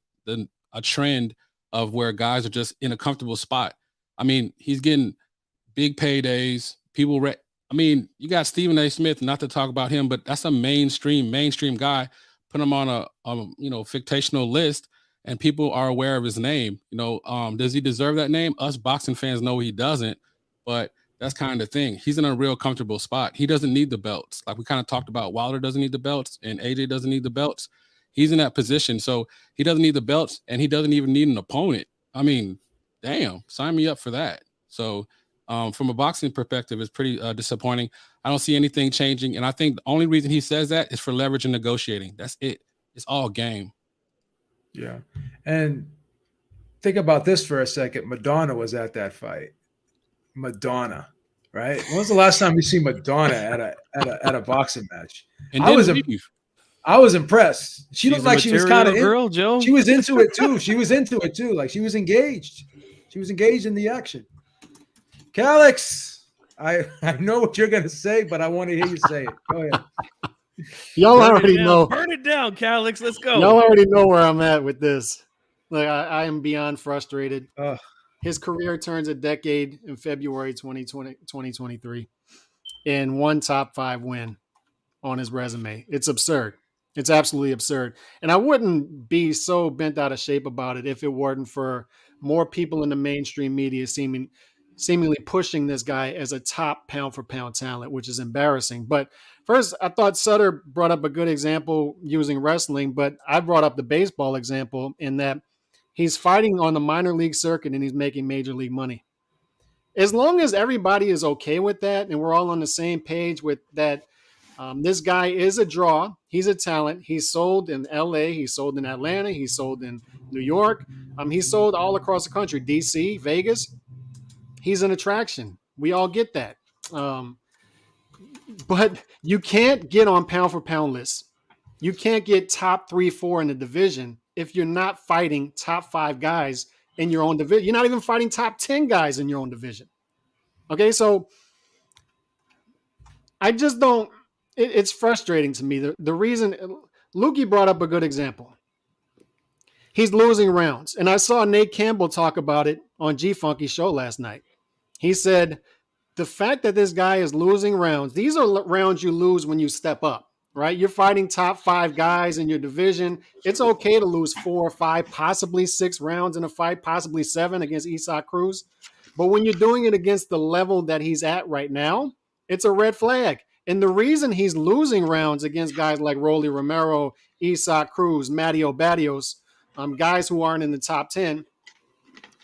a trend of where guys are just in a comfortable spot. I mean, he's getting big paydays. I mean, you got Stephen A. Smith, not to talk about him, but that's a mainstream guy. Put him on a you know, fictional list, and people are aware of his name. You know, does he deserve that name? Us boxing fans know he doesn't, but that's kind of the thing. He's in a real comfortable spot. He doesn't need the belts. Like we kind of talked about, Wilder doesn't need the belts and AJ doesn't need the belts. He's in that position. So he doesn't need the belts, and he doesn't even need an opponent. I mean, damn, sign me up for that. So from a boxing perspective, it's pretty disappointing. I don't see anything changing. And I think the only reason he says that is for leverage and negotiating. That's it. It's all game. Yeah. And think about this for a second. Madonna was at that fight. Madonna, right? When was the last time you see Madonna at a boxing match? And I was impressed. She looked like she was kind of girl, Joe. She was into it too. Like, she was engaged. She was engaged in the action. Calix, I know what you're gonna say, but I want to hear you say it. Go ahead. Y'all Burn already it down. know. Burn it down, Calix. Let's go. Y'all already know where I'm at with this. Like I am beyond frustrated. His career turns a decade in February 2023 and one top 5 win on his resume. It's absurd. It's absolutely absurd. And I wouldn't be so bent out of shape about it if it weren't for more people in the mainstream media seemingly pushing this guy as a top pound for pound talent, which is embarrassing. But first, I thought Sutter brought up a good example using wrestling, but I brought up the baseball example in that he's fighting on the minor league circuit and he's making major league money. As long as everybody is okay with that and we're all on the same page with that, this guy is a draw. He's a talent. He's sold in LA. He's sold in Atlanta. He's sold in New York. He's sold all across the country, DC, Vegas. He's an attraction. We all get that. But you can't get on pound for pound lists. You can't get top 3, 4 in the division if you're not fighting top 5 guys in your own division. You're not even fighting top 10 guys in your own division. Okay, so I just don't. It's frustrating to me. The reason Lukey brought up a good example. He's losing rounds. And I saw Nate Campbell talk about it on G-Funky's show last night. He said, the fact that this guy is losing rounds, these are rounds you lose when you step up, right? You're fighting top 5 guys in your division. It's okay to lose 4 or 5, possibly 6 rounds in a fight, possibly 7 against Usyk Cruz. But when you're doing it against the level that he's at right now, it's a red flag. And the reason he's losing rounds against guys like Rolly Romero, Usyk Cruz, Matteo Barrios, guys who aren't in the top 10,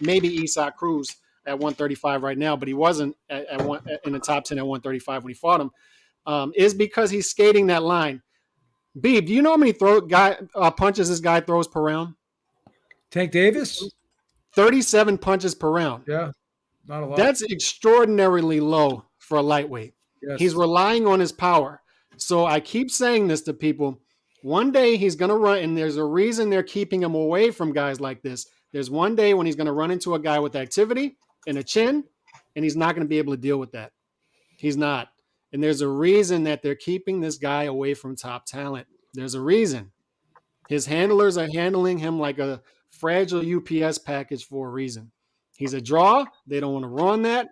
maybe Usyk Cruz at 135 right now, but he wasn't in the top 10 at 135 when he fought him, is because he's skating that line. Beeb, do you know how many punches this guy throws per round? Tank Davis? 37 punches per round. Yeah, not a lot. That's extraordinarily low for a lightweight. Yes. He's relying on his power. So I keep saying this to people. One day he's going to run, and there's a reason they're keeping him away from guys like this. There's one day when he's going to run into a guy with activity and a chin, and he's not going to be able to deal with that. He's not. And there's a reason that they're keeping this guy away from top talent. There's a reason. His handlers are handling him like a fragile UPS package for a reason. He's a draw. They don't want to run that.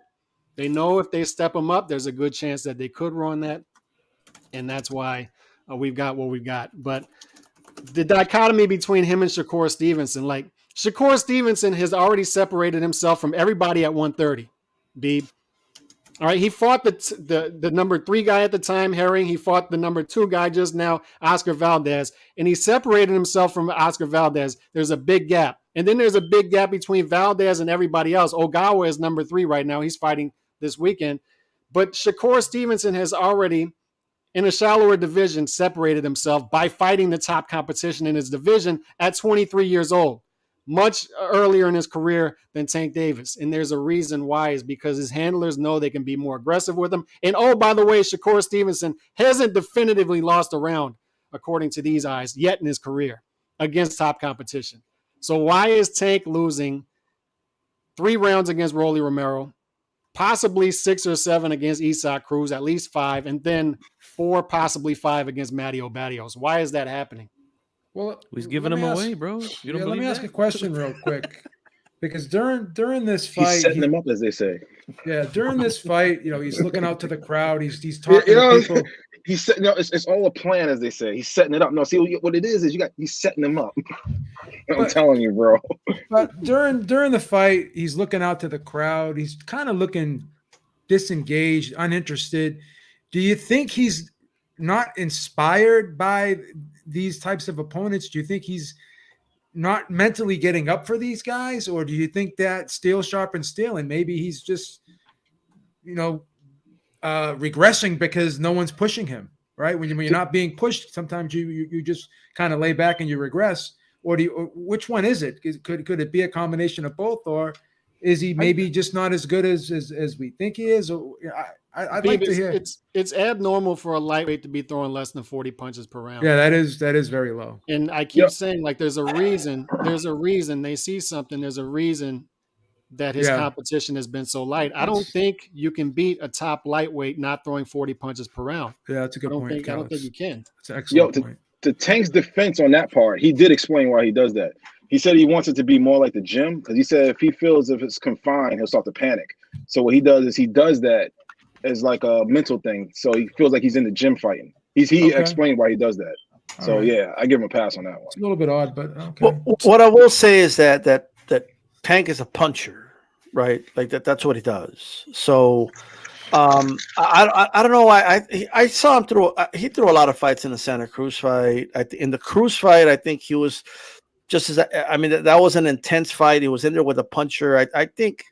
They know if they step him up, there's a good chance that they could run that. And that's why we've got what we've got. But the dichotomy between him and Shakur Stevenson, like Shakur Stevenson has already separated himself from everybody at 130. Beeb. All right, he fought the number 3 guy at the time, Herring. He fought the number 2 guy just now, Oscar Valdez, and he separated himself from Oscar Valdez. There's a big gap. And then there's a big gap between Valdez and everybody else. Ogawa is number 3 right now. He's fighting this weekend. But Shakur Stevenson has already, in a shallower division, separated himself by fighting the top competition in his division at 23 years old. Much earlier in his career than Tank Davis. And there's a reason why, is because his handlers know they can be more aggressive with him. And oh, by the way, Shakur Stevenson hasn't definitively lost a round, according to these eyes, yet in his career against top competition. So why is Tank losing 3 rounds against Rolly Romero, possibly 6 or 7 against Usyk Cruz, at least 5, and then 4, possibly 5 against Matteo Barrios? Why is that happening? Well, He's giving them away, bro. You don't let me ask that? a question real quick, because during this He's fight, setting them up, as they say. Yeah, during this fight, he's looking out to the crowd. He's talking You know, to people. He's setting. No, it's all a plan, as they say. He's setting it up. No, see what it is he's setting them up. I'm telling you, bro. But during the fight, he's looking out to the crowd. He's kind of looking disengaged, uninterested. Do you think he's not inspired by these types of opponents? Do you think he's not mentally getting up for these guys, or do you think that steel sharpens steel and maybe he's just regressing because no one's pushing him, right? When you're not being pushed, sometimes you just kind of lay back and you regress. Or which one is it? Could it be a combination of both, or is he maybe just not as good as we think he is? Or I'd like to hear. It's abnormal for a lightweight to be throwing less than 40 punches per round. Yeah, that is very low. And I keep saying, like, there's a reason. There's a reason they see something. There's a reason that his Yeah. competition has been so light. I don't think you can beat a top lightweight not throwing 40 punches per round. Yeah, that's a good point. I don't think you can. It's an excellent point. To Tank's defense on that part, he did explain why he does that. He said he wants it to be more like the gym because he said if he feels if it's confined, he'll start to panic. So what he does is he does that as like a mental thing. So he feels like he's in the gym fighting. He explained why he does that. So yeah, I give him a pass on that one. It's a little bit odd, but okay. Well, what I will say is that Tank is a puncher, right? Like that's what he does. So I don't know why I saw him throw. He threw a lot of fights in the Santa Cruz fight. In the Cruz fight, I think he was just as. I mean, that was an intense fight. He was in there with a puncher. I think.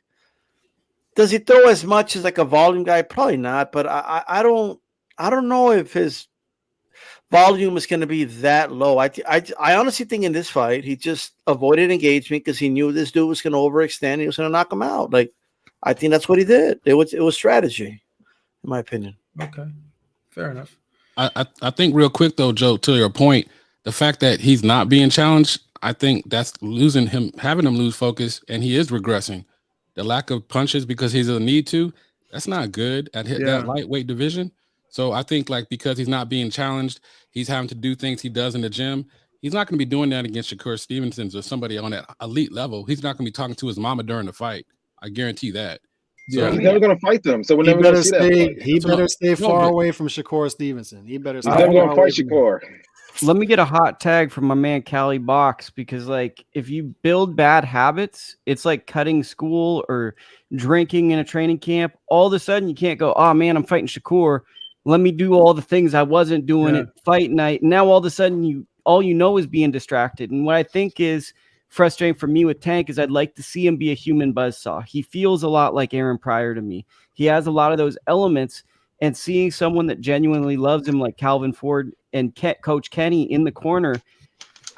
Does he throw as much as like a volume guy? Probably not. But I don't know if his volume is going to be that low. I honestly think in this fight he just avoided engagement because he knew this dude was going to overextend. He was going to knock him out. Like I think that's what he did. It was strategy, in my opinion. Okay, fair enough. I think real quick though, Joe, to your point, the fact that he's not being challenged, I think that's having him lose focus, and he is regressing. The lack of punches because he's a need to, that's not good at that lightweight division. So I think like because he's not being challenged, he's having to do things he does in the gym. He's not going to be doing that against Shakur Stevenson or somebody on that elite level. He's not going to be talking to his mama during the fight. I guarantee that. So he's never going to fight them. So we're never going to see that. He better stay far away from Shakur Stevenson. He better. He's never going to fight Shakur. Let me get a hot tag from my man Cali Box, because like if you build bad habits, it's like cutting school or drinking in a training camp. All of a sudden you can't go, oh man, I'm fighting Shakur. Let me do all the things I wasn't doing at fight night. Now all of a sudden all you know is being distracted. And what I think is frustrating for me with Tank is I'd like to see him be a human buzzsaw. He feels a lot like Aaron Pryor to me. He has a lot of those elements, and seeing someone that genuinely loves him like Calvin Ford and Coach Kenny in the corner,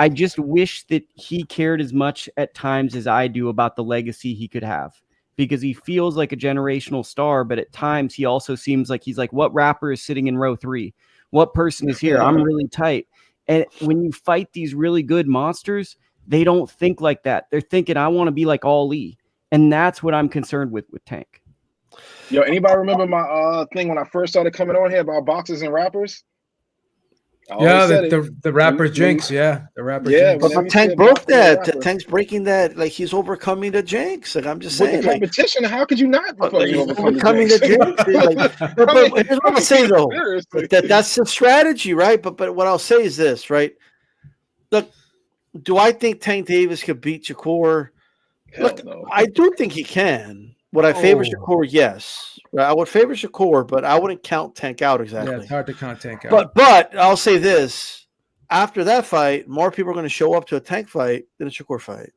I just wish that he cared as much at times as I do about the legacy he could have, because he feels like a generational star, but at times he also seems like he's like, what rapper is sitting in row 3? What person is here? I'm really tight. And when you fight these really good monsters, they don't think like that. They're thinking, I want to be like Ali. And that's what I'm concerned with Tank. Yo, anybody remember my thing when I first started coming on here about boxers and rappers? Yeah, the rapper jinx. Yeah, the rapper jinx. But Tank broke that. Tank's breaking that. Like he's overcoming the jinx. Like I'm just saying, with the competition, how could you not overcoming the jinx? But here's what I'll say though. That's the strategy, right? But what I'll say is this, right? Look, do I think Tank Davis could beat Shakur? Look, no. I do think he can. Would I favor Shakur? Yes. I would favor Shakur, but I wouldn't count Tank out exactly. Yeah, it's hard to count Tank out. But I'll say this. After that fight, more people are going to show up to a Tank fight than a Shakur fight.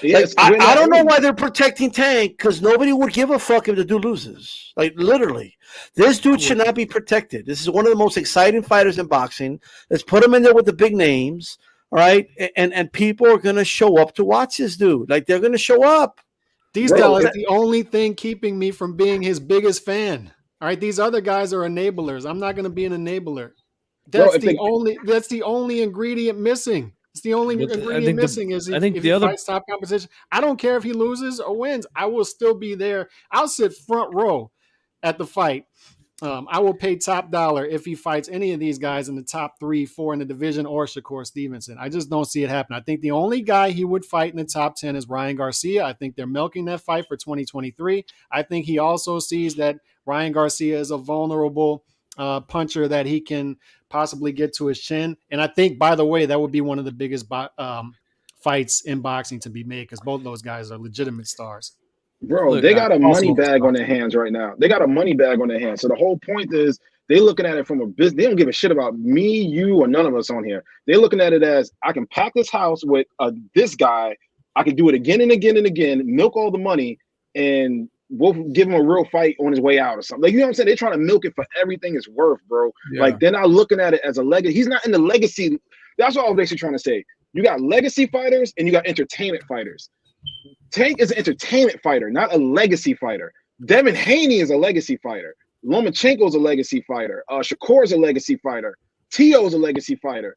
Yes, like, I don't know why they're protecting Tank, because nobody would give a fuck if the dude loses. Like, literally. This dude should not be protected. This is one of the most exciting fighters in boxing. Let's put him in there with the big names, all right? And people are going to show up to watch this dude. Like, they're going to show up. These guys are the only thing keeping me from being his biggest fan. All right, these other guys are enablers. I'm not going to be an enabler. That's the only ingredient missing. It's the only ingredient missing is if he fights top competition. I don't care if he loses or wins. I will still be there. I'll sit front row at the fight. I will pay top dollar if he fights any of these guys in the top 3, 4 in the division or Shakur Stevenson. I just don't see it happen. I think the only guy he would fight in the top 10 is Ryan Garcia. I think they're milking that fight for 2023. I think he also sees that Ryan Garcia is a vulnerable puncher that he can possibly get to his chin. And I think, by the way, that would be one of the biggest fights in boxing to be made, because both of those guys are legitimate stars. Bro, they got a money bag on their hands right now. They got a money bag on their hands. So the whole point is they looking at it from a business. They don't give a shit about me, you, or none of us on here. They're looking at it as, I can pack this house with this guy. I can do it again and again and again, milk all the money, and we'll give him a real fight on his way out or something. Like, you know what I'm saying? They're trying to milk it for everything it's worth, bro. Yeah. Like, they're not looking at it as a legacy. He's not in the legacy. That's what I'm basically trying to say. You got legacy fighters and you got entertainment fighters. Tank is an entertainment fighter, not a legacy fighter. Devin Haney is a legacy fighter. Lomachenko is a legacy fighter. Shakur is a legacy fighter. Tio is a legacy fighter.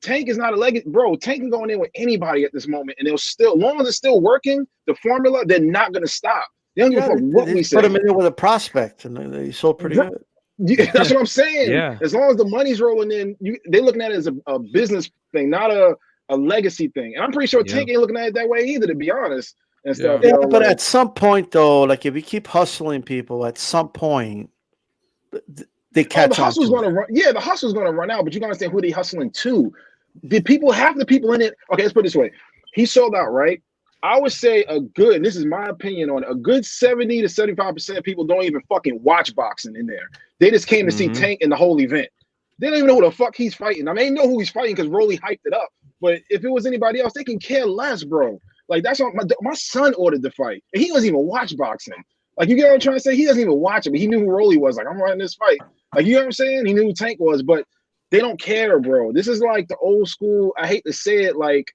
Tank is not a legacy, bro. Tank can go in there with anybody at this moment, and they'll still, as long as it's still working, the formula, they're not gonna stop. They don't give a fuck what we say. Put him in there with a prospect, and they sold pretty good. Yeah, that's what I'm saying. Yeah. As long as the money's rolling in, they're looking at it as a business thing, not a legacy thing. And I'm pretty sure Tank ain't looking at it that way either, to be honest. And stuff. Yeah, but at some point, though, like if you keep hustling people, at some point, they catch the hustle's on. Gonna run. Yeah, the hustle's gonna run out, but you gotta understand who they hustling to. Did people, half the people in it? Okay, let's put it this way. He sold out, right? I would say and this is my opinion on it, a good 70 to 75% of people don't even fucking watch boxing in there. They just came to see Tank in the whole event. They don't even know who the fuck he's fighting. I mean, they know who he's fighting because Rolly hyped it up. But if it was anybody else, they can care less, bro. Like, that's what my son ordered the fight. And he doesn't even watch boxing. Like, you get what I'm trying to say? He doesn't even watch it, but he knew who Rolly was. Like, I'm running this fight. Like, you know what I'm saying? He knew who Tank was, but they don't care, bro. This is like the old school, I hate to say it, like,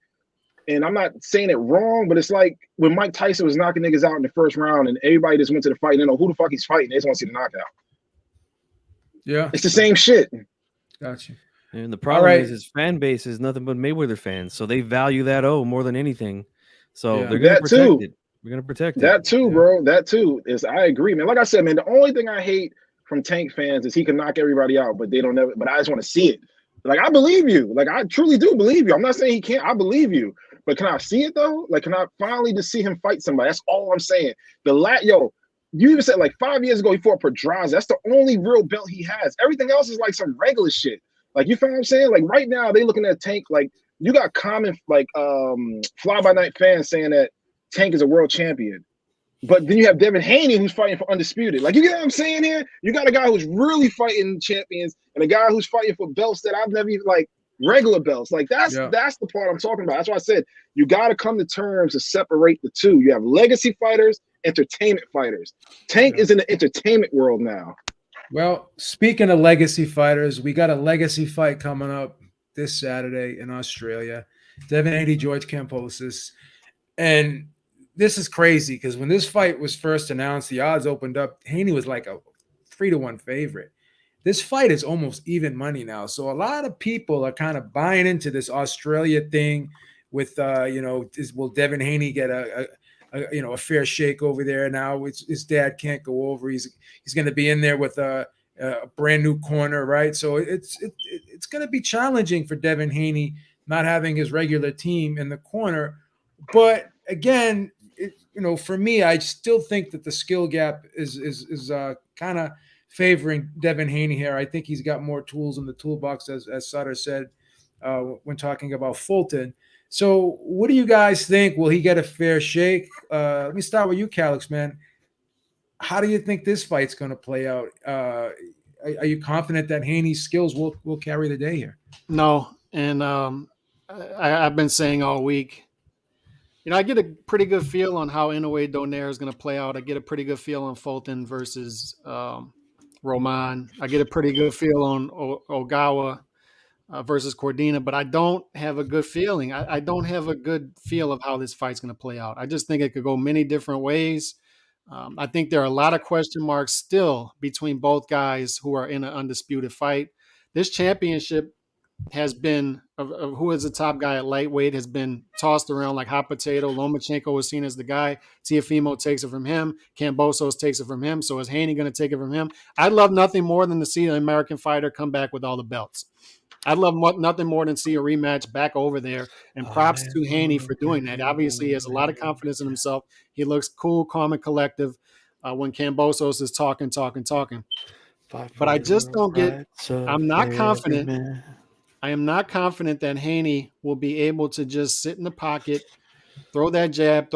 and I'm not saying it wrong, but it's like when Mike Tyson was knocking niggas out in the first round and everybody just went to the fight and they know who the fuck he's fighting. They just want to see the knockout. Yeah. It's the same shit. Gotcha. And the problem is his fan base is nothing but Mayweather fans. So they value that more than anything. So they're going to protect it. We're going to protect that too, bro. That too. I agree, man. Like I said, man, the only thing I hate from Tank fans is he can knock everybody out, but they don't ever, but I just want to see it. Like, I believe you. Like, I truly do believe you. I'm not saying he can't. I believe you. But can I see it, though? Like, can I finally just see him fight somebody? That's all I'm saying. You even said, like, 5 years ago, he fought Pedraza. That's the only real belt he has. Everything else is, like, some regular shit. Like, you feel what I'm saying? Like, right now, they looking at Tank, like, you got common, like, fly-by-night fans saying that Tank is a world champion. But then you have Devin Haney, who's fighting for Undisputed. Like, you get what I'm saying here? You got a guy who's really fighting champions and a guy who's fighting for belts that I've never even, like, regular belts. Like, that's the part I'm talking about. That's why I said you got to come to terms to separate the two. You have legacy fighters, entertainment fighters. Tank is in the entertainment world now. Well, speaking of legacy fighters, we got a legacy fight coming up this Saturday in Australia. Devin Haney, George Kambosos. And this is crazy because when this fight was first announced, the odds opened up. Haney was like a 3-1 favorite. This fight is almost even money now. So a lot of people are kind of buying into this Australia thing with, will Devin Haney get a fair shake over there now? His dad can't go over. He's going to be in there with a brand new corner, right? So it's going to be challenging for Devin Haney not having his regular team in the corner. But again, for me, I still think that the skill gap is kind of favoring Devin Haney here. I think he's got more tools in the toolbox, as Sutter said when talking about Fulton. So what do you guys think? Will he get a fair shake? Let me start with you, Calix, man. How do you think this fight's going to play out? Are you confident that Haney's skills will carry the day here? No, and I've been saying all week, I get a pretty good feel on how Inoue Donaire is going to play out. I get a pretty good feel on Fulton versus Roman. I get a pretty good feel on Ogawa versus Cordina, but I don't have a good feeling. I don't have a good feel of how this fight's going to play out. I just think it could go many different ways. I think there are a lot of question marks still between both guys who are in an undisputed fight. This championship has been, who is the top guy at lightweight, has been tossed around like hot potato. Lomachenko was seen as the guy. Teofimo takes it from him. Kambosos takes it from him. So is Haney going to take it from him? I'd love nothing more than to see an American fighter come back with all the belts. I'd love nothing more than see a rematch back over there. And props to Haney for doing that. Obviously, he has a lot of confidence in himself. He looks cool, calm, and collective when Kambosos is talking. But I just don't get – I'm not confident – I am not confident that Haney will be able to just sit in the pocket, throw that jab,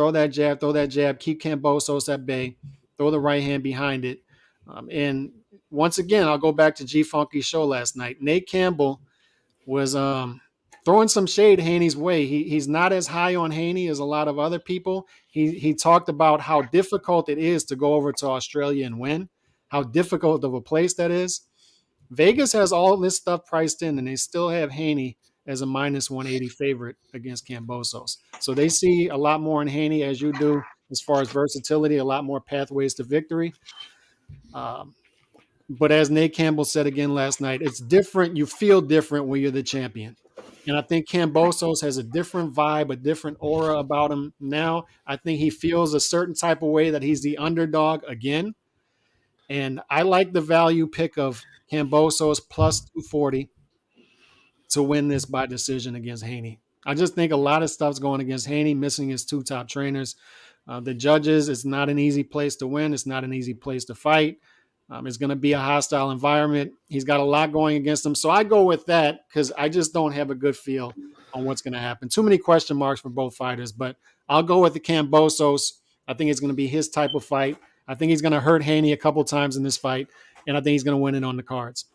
keep Kambosos at bay, throw the right hand behind it. And once again, I'll go back to G-Funky's show last night. Nate Campbell was throwing some shade Haney's way. He's not as high on Haney as a lot of other people. He talked about how difficult it is to go over to Australia and win, how difficult of a place that is. Vegas has all this stuff priced in, and they still have Haney as a minus 180 favorite against Kambosos. So they see a lot more in Haney, as you do, as far as versatility, a lot more pathways to victory. But as Nate Campbell said again last night, it's different. You feel different when you're the champion. And I think Kambosos has a different vibe, a different aura about him now. I think he feels a certain type of way that he's the underdog again. And I like the value pick of Kambosos plus 240 to win this by decision against Haney. I just think a lot of stuff's going against Haney, missing his two top trainers. The judges, it's not an easy place to win. It's not an easy place to fight. It's going to be a hostile environment. He's got a lot going against him. So I go with that because I just don't have a good feel on what's going to happen. Too many question marks for both fighters, but I'll go with the Kambosos. I think it's going to be his type of fight. I think he's going to hurt Haney a couple times in this fight, and I think he's going to win it on the cards.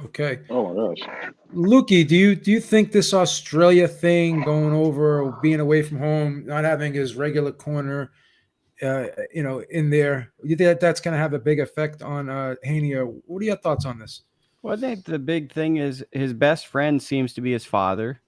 Okay. Oh my gosh. Lukey, do you think this Australia thing, going over, being away from home, not having his regular corner, in there, you think that's going to have a big effect on Haney? Or what are your thoughts on this? Well, I think the big thing is his best friend seems to be his father,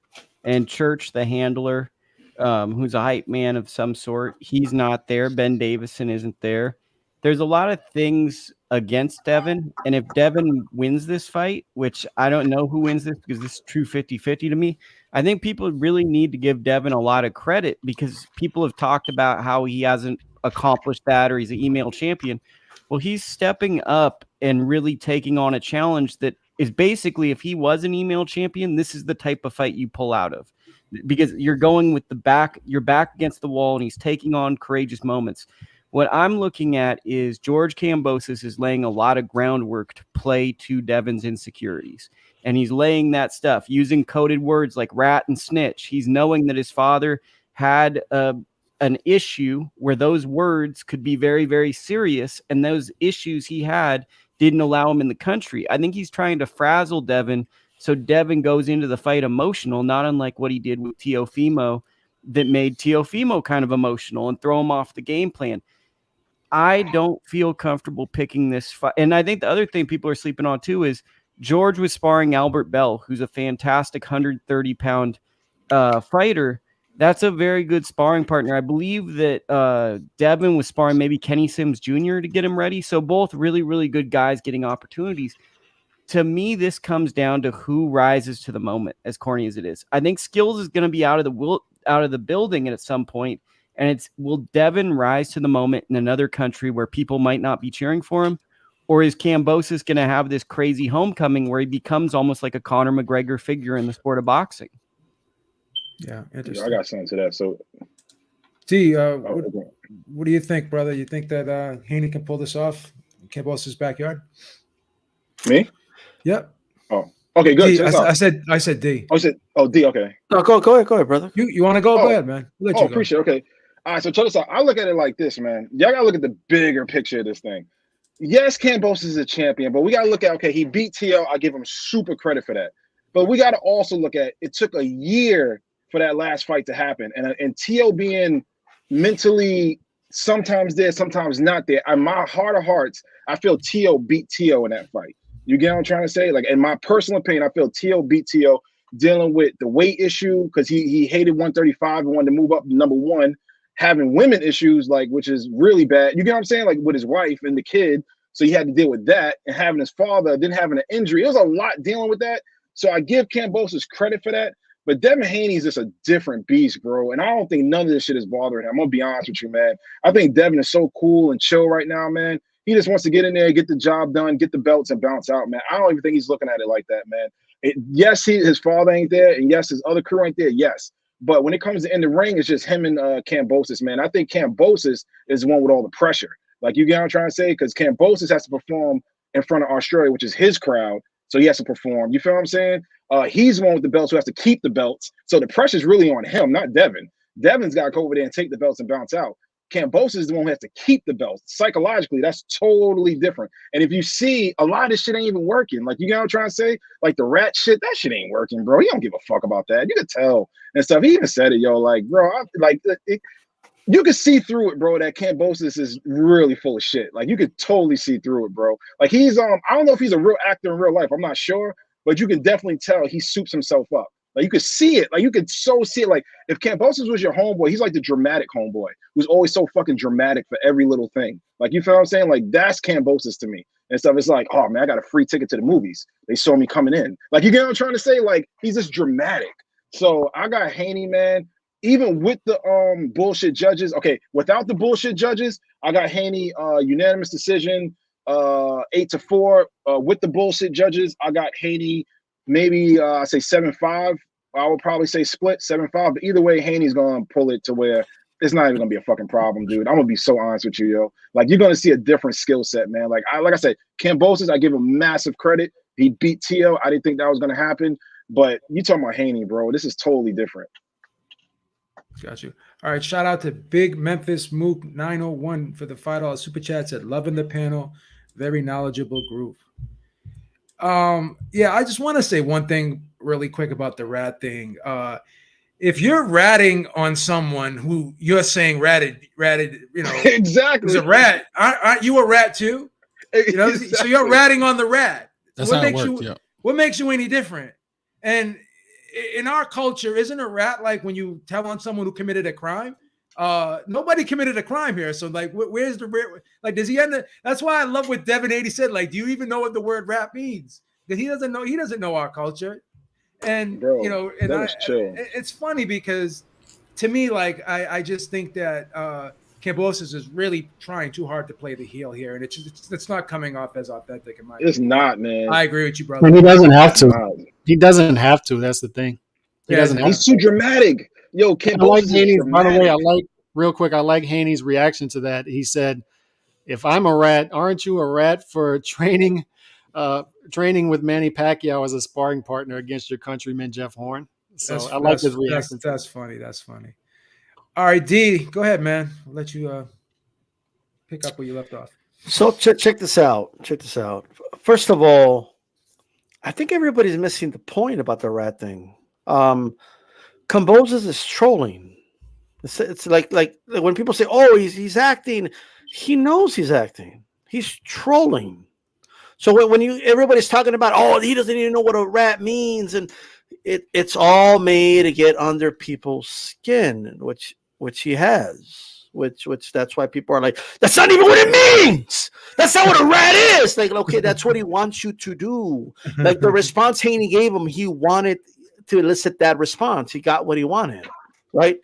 and Church, the handler, who's a hype man of some sort. He's not there. Ben Davison isn't there. There's a lot of things against Devin, and if Devin wins this fight, which I don't know who wins this because this is true 50-50 to me, I think people really need to give Devin a lot of credit because people have talked about how he hasn't accomplished that or he's an email champion. Well, he's stepping up and really taking on a challenge that is basically, if he was an email champion, this is the type of fight you pull out of because you're going with your back against the wall and he's taking on courageous moments. What I'm looking at is George Kambosos is laying a lot of groundwork to play to Devin's insecurities. And he's laying that stuff using coded words like rat and snitch. He's knowing that his father had an issue where those words could be very, very serious. And those issues he had didn't allow him in the country. I think he's trying to frazzle Devin so Devin goes into the fight emotional, not unlike what he did with Teofimo that made Teofimo kind of emotional and throw him off the game plan. I don't feel comfortable picking this fight. And I think the other thing people are sleeping on too is George was sparring Albert Bell, who's a fantastic 130-pound fighter. That's a very good sparring partner. I believe that Devin was sparring maybe Kenny Sims Jr. to get him ready. So both really, really good guys getting opportunities. To me, this comes down to who rises to the moment, as corny as it is. I think Skills is going to be out of the building at some point. And will Devin rise to the moment in another country where people might not be cheering for him? Or is Kambosos going to have this crazy homecoming where he becomes almost like a Conor McGregor figure in the sport of boxing? Yeah, interesting. I got something to that. So, T, what do you think, brother? You think that Haney can pull this off in Kambosos' backyard? Me? Yep. Oh, okay, good. D, I said D. D. Okay. No, go ahead, brother. You want to go? Go ahead, man. Appreciate it. Okay. All right, so check this out. I look at it like this, man. Y'all gotta look at the bigger picture of this thing. Yes, Kambosos is a champion, but we gotta look at, okay, he beat T.O. I give him super credit for that. But we gotta also look at, it took a year for that last fight to happen. And T.O. being mentally sometimes there, sometimes not there. In my heart of hearts, I feel T.O. beat T.O. in that fight. You get what I'm trying to say? Like, in my personal opinion, I feel T.O. beat T.O. dealing with the weight issue because he hated 135 and wanted to move up to number one. Having women issues, like, which is really bad. You get what I'm saying? Like with his wife and the kid. So he had to deal with that, and having his father, then having an injury. It was a lot dealing with that. So I give Kambosos credit for that. But Devin Haney is just a different beast, bro. And I don't think none of this shit is bothering him. I'm gonna be honest with you, man. I think Devin is so cool and chill right now, man. He just wants to get in there, get the job done, get the belts, and bounce out, man. I don't even think he's looking at it like that, man. Yes, his father ain't there, and yes, his other crew ain't there, yes. But when it comes to in the ring, it's just him and Kambosos, man. I think Kambosos is the one with all the pressure. Like, you get what I'm trying to say? Because Kambosos has to perform in front of Australia, which is his crowd. So he has to perform. You feel what I'm saying? He's the one with the belts who has to keep the belts. So the pressure's really on him, not Devin. Devin's got to go over there and take the belts and bounce out. Kambosos is the one who has to keep the belts. Psychologically, that's totally different. And if you see, a lot of this shit ain't even working. Like, you know what I'm trying to say? Like the rat shit, that shit ain't working, bro. He don't give a fuck about that. You could tell and stuff. He even said it, yo. Like, bro, you could see through it, bro, that Kambosos is really full of shit. Like, you could totally see through it, bro. Like, he's I don't know if he's a real actor in real life. I'm not sure, but you can definitely tell he soups himself up. Like you could see it. Like you could so see it. Like if Kambosos was your homeboy, he's like the dramatic homeboy who's always so fucking dramatic for every little thing. Like you feel what I'm saying? Like that's Kambosos to me. And stuff. It's like, oh man, I got a free ticket to the movies. They saw me coming in. Like you get what I'm trying to say? Like he's just dramatic. So I got Haney, man. Even with the bullshit judges, okay, without the bullshit judges, I got Haney unanimous decision, 8-4. With the bullshit judges, I got Haney maybe I say 7-5. I would probably say split 7-5. But either way, Haney's gonna pull it to where it's not even gonna be a fucking problem, dude. I'm gonna be so honest with you, yo. Like you're gonna see a different skill set, man. Like I said, Kambosos, I give him massive credit. He beat Tio. I didn't think that was gonna happen. But you talking about Haney, bro. This is totally different. Got you. All right. Shout out to Big Memphis Mook 901 for the $5 super chat. Said loving the panel. Very knowledgeable group. Yeah, I just want to say one thing really quick about the rat thing. If you're ratting on someone who you're saying ratted, you know, exactly, is a rat, aren't you a rat too? You know, exactly. so you're ratting on the rat. That's what how it makes worked, you? yeah. What makes you any different? And in our culture, isn't a rat like when you tell on someone who committed a crime? Nobody committed a crime here. So like, where's the like? Does he end? That's why I love what Devin Haney said. Like, do you even know what the word rat means? Because he doesn't know. He doesn't know our culture. And bro, you know, and chill. It's funny because to me, like, I just think that Kambosos is really trying too hard to play the heel here, and it's not coming off as authentic in my It's opinion. not, man. I agree with you, brother. And he doesn't have It's to. not. He doesn't have to. That's the thing. He doesn't have He's to. too dramatic. Yo, I Kambosos like is Haney's, by the way, dramatic. real quick, I like Haney's reaction to that. He said, if I'm a rat, aren't you a rat for training with Manny Pacquiao as a sparring partner against your countryman, Jeff Horn? So I like his reaction. That's funny. That's funny. All right, D, go ahead, man. I'll let you pick up where you left off. So check this out. Check this out. First of all, I think everybody's missing the point about the rat thing. Kambosos is trolling. It's like when people say, "Oh, he's acting," he knows he's acting. He's trolling. So when everybody's talking about, "Oh, he doesn't even know what a rat means," and it's all made to get under people's skin, which he has. Which that's why people are like, "That's not even what it means. That's not what a rat is." Like, okay, that's what he wants you to do. Like the response Haney gave him, he wanted to elicit that response. He got what he wanted, right?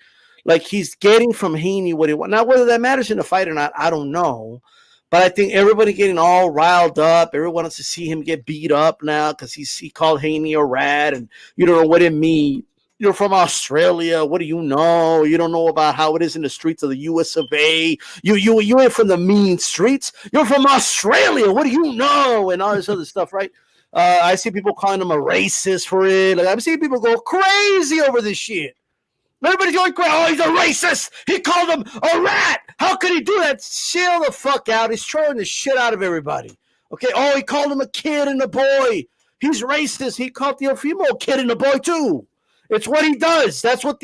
Like he's getting from Haney what he wants. Now, whether that matters in the fight or not, I don't know. But I think everybody getting all riled up. Everyone wants to see him get beat up now because he called Haney a rat, and you don't know what it means. You're from Australia. What do you know? You don't know about how it is in the streets of the US of A. You ain't from the mean streets. You're from Australia. What do you know? And all this other stuff, right? I see people calling him a racist for it. Like, I'm seeing people go crazy over this shit. Everybody's going crazy. Oh, he's a racist. He called him a rat. How could he do that? Chill the fuck out. He's trolling the shit out of everybody. Okay. Oh, he called him a kid and a boy. He's racist. He called the female kid and a boy too. It's what he does. That's what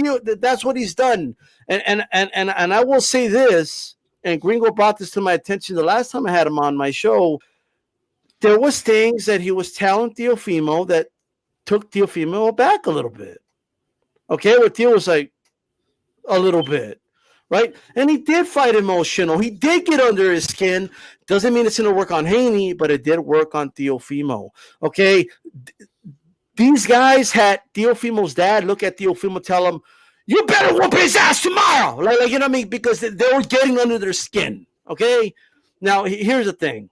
he's done. And I will say this. And Gringo brought this to my attention the last time I had him on my show. There was things that he was telling Teofimo that took Teofimo back a little bit. Okay, where Theo was like, a little bit, right? And he did fight emotional. He did get under his skin. Doesn't mean it's going to work on Haney, but it did work on Teofimo. Okay, these guys had Teofimo's dad look at Teofimo, tell him, "You better whoop his ass tomorrow." Like you know what I mean? Because they were getting under their skin. Okay, now here's the thing.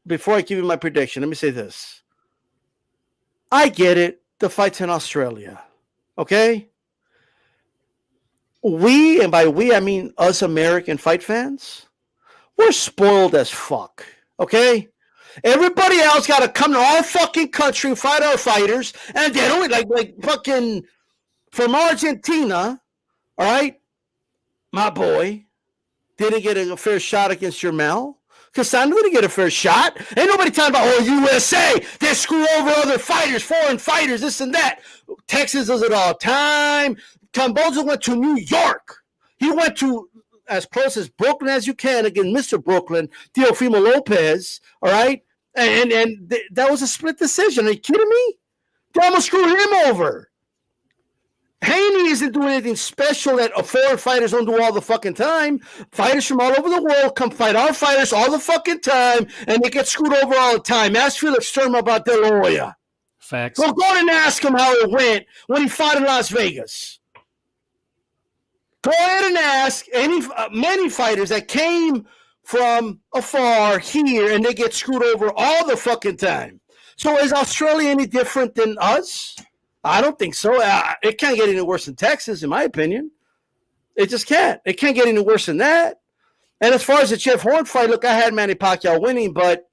Before I give you my prediction, let me say this. I get it. The fight's in Australia. Okay? We, and by we, I mean us American fight fans, we're spoiled as fuck. Okay? Everybody else got to come to our fucking country, fight our fighters, and they don't like fucking from Argentina, all right? My boy didn't get a fair shot against Jermel. Cassandra didn't get a fair shot. Ain't nobody talking about, oh, USA, they screw over other fighters, foreign fighters, this and that. Texas does it all the time. Kambosos went to New York. He went to as close as Brooklyn as you can against Mr. Brooklyn, Teofimo Lopez, all right? And that was a split decision. Are you kidding me? They almost screwed him over. Haney isn't doing anything special that foreign fighters don't do all the fucking time. Fighters from all over the world come fight our fighters all the fucking time, and they get screwed over all the time. Ask Felix Sturm about De La Hoya. Facts. Well, go and ask him how it went when he fought in Las Vegas. Go ahead and ask many fighters that came from afar here, and they get screwed over all the fucking time. So is Australia any different than us? I don't think so. It can't get any worse than Texas, in my opinion. It just can't. It can't get any worse than that. And as far as the Jeff Horn fight, look, I had Manny Pacquiao winning, but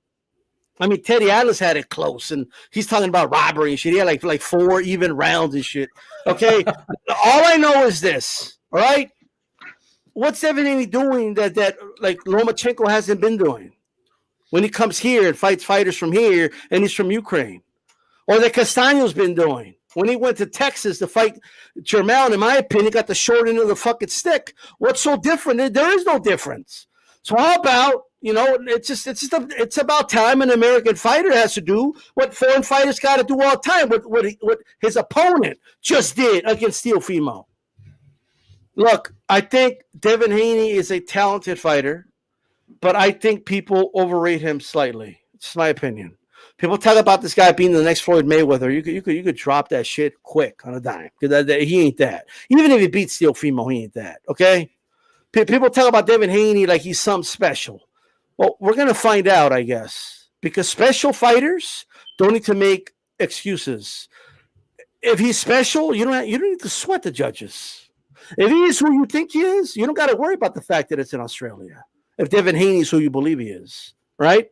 I mean, Teddy Atlas had it close, and he's talking about robbery and shit. He had like 4 even rounds and shit. Okay, all I know is this. All right, what's Devin Haney doing that like Lomachenko hasn't been doing when he comes here and fights fighters from here, and he's from Ukraine, or that Castaño's been doing when he went to Texas to fight Jermell? In my opinion, got the short end of the fucking stick. What's so different? There is no difference. So how about, it's about time an American fighter has to do what foreign fighters got to do all the time, what his opponent just did against Teofimo. Look, I think Devin Haney is a talented fighter, but I think people overrate him slightly. It's my opinion. People talk about this guy being the next Floyd Mayweather. You could drop that shit quick on a dime, because he ain't that. Even if he beats Teofimo, he ain't that. Okay. People talk about Devin Haney like he's something special. Well, we're going to find out, I guess, because special fighters don't need to make excuses. If he's special, you don't need to sweat the judges. If he is who you think he is, you don't got to worry about the fact that it's in Australia. If Devin Haney is who you believe he is, right?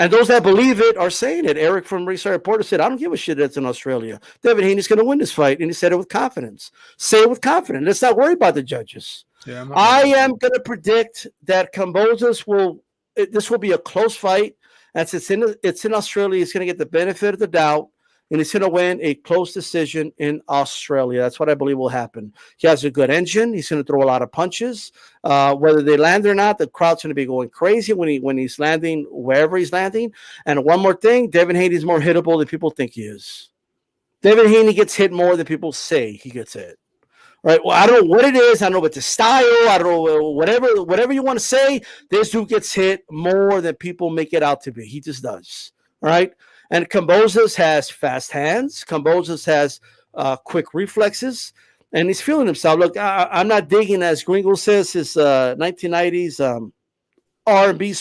And those that believe it are saying it. Eric from Restart Reporter said, I don't give a shit that's in Australia. Devin Haney's going to win this fight, and he said it with confidence. Say it with confidence. Let's not worry about the judges. Yeah, I am going to predict that Kambosos this will be a close fight. As it's in Australia, he's going to get the benefit of the doubt, and he's going to win a close decision in Australia. That's what I believe will happen. He has a good engine. He's going to throw a lot of punches. Whether they land or not, the crowd's going to be going crazy when he's landing, wherever he's landing. And one more thing, Devin Haney is more hittable than people think he is. Devin Haney gets hit more than people say he gets hit. Right. Well, I don't know what it is. I don't know if it's a style. I don't know, whatever you want to say. This dude gets hit more than people make it out to be. He just does. All right. And Kambosos has fast hands. Kambosos has quick reflexes, and he's feeling himself. Look, I'm not digging, as Gringo says, his 1990s R&B,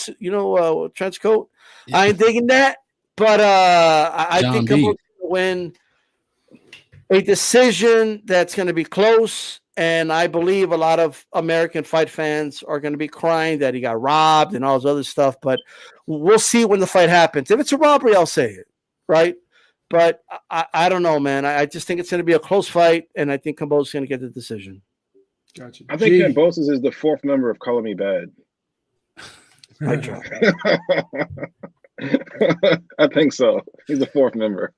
trench coat. Yeah. I ain't digging that, but I think Kambosos will win a decision that's going to be close, and I believe a lot of American fight fans are going to be crying that he got robbed and all this other stuff, but we'll see when the fight happens. If it's a robbery, I'll say it, right? But I don't know, man. I just think it's going to be a close fight, and I think Kambosos is going to get the decision. Gotcha. I think Kambosos is the 4th member of Color Me Bad. I think so. He's the 4th member.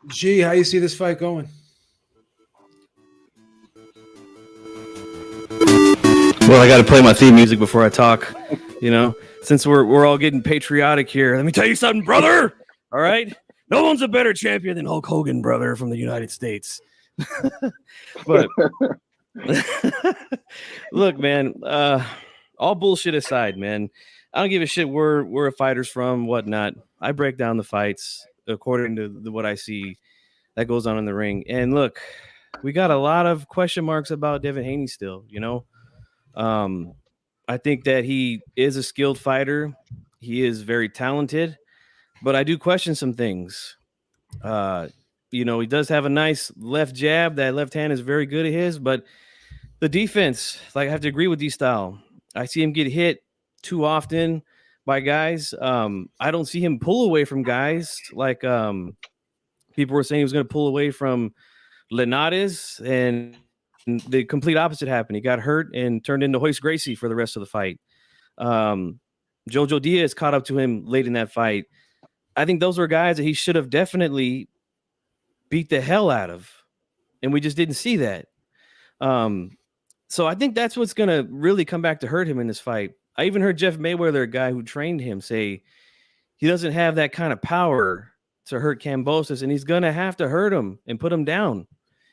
G, how you see this fight going? Well, I got to play my theme music before I talk. Since we're all getting patriotic here, let me tell you something, brother. All right, no one's a better champion than Hulk Hogan, brother, from the United States. But look, man. All bullshit aside, man. I don't give a shit where a fighter's from, whatnot. I break down the fights according to what I see that goes on in the ring. And look, we got a lot of question marks about Devin Haney still, I think that he is a skilled fighter. He is very talented, but I do question some things. He does have a nice left jab. That left hand is very good at his, but the defense, I have to agree with D-Style. I see him get hit too often by guys. I don't see him pull away from guys like people were saying he was going to pull away from Linares, and the complete opposite happened. He got hurt and turned into Royce Gracie for the rest of the fight. Jojo Diaz caught up to him late in that fight. I think those were guys that he should have definitely beat the hell out of, and we just didn't see that. So I think that's what's going to really come back to hurt him in this fight. I even heard Jeff Mayweather, a guy who trained him, say he doesn't have that kind of power to hurt Kambosos, and he's gonna have to hurt him and put him down.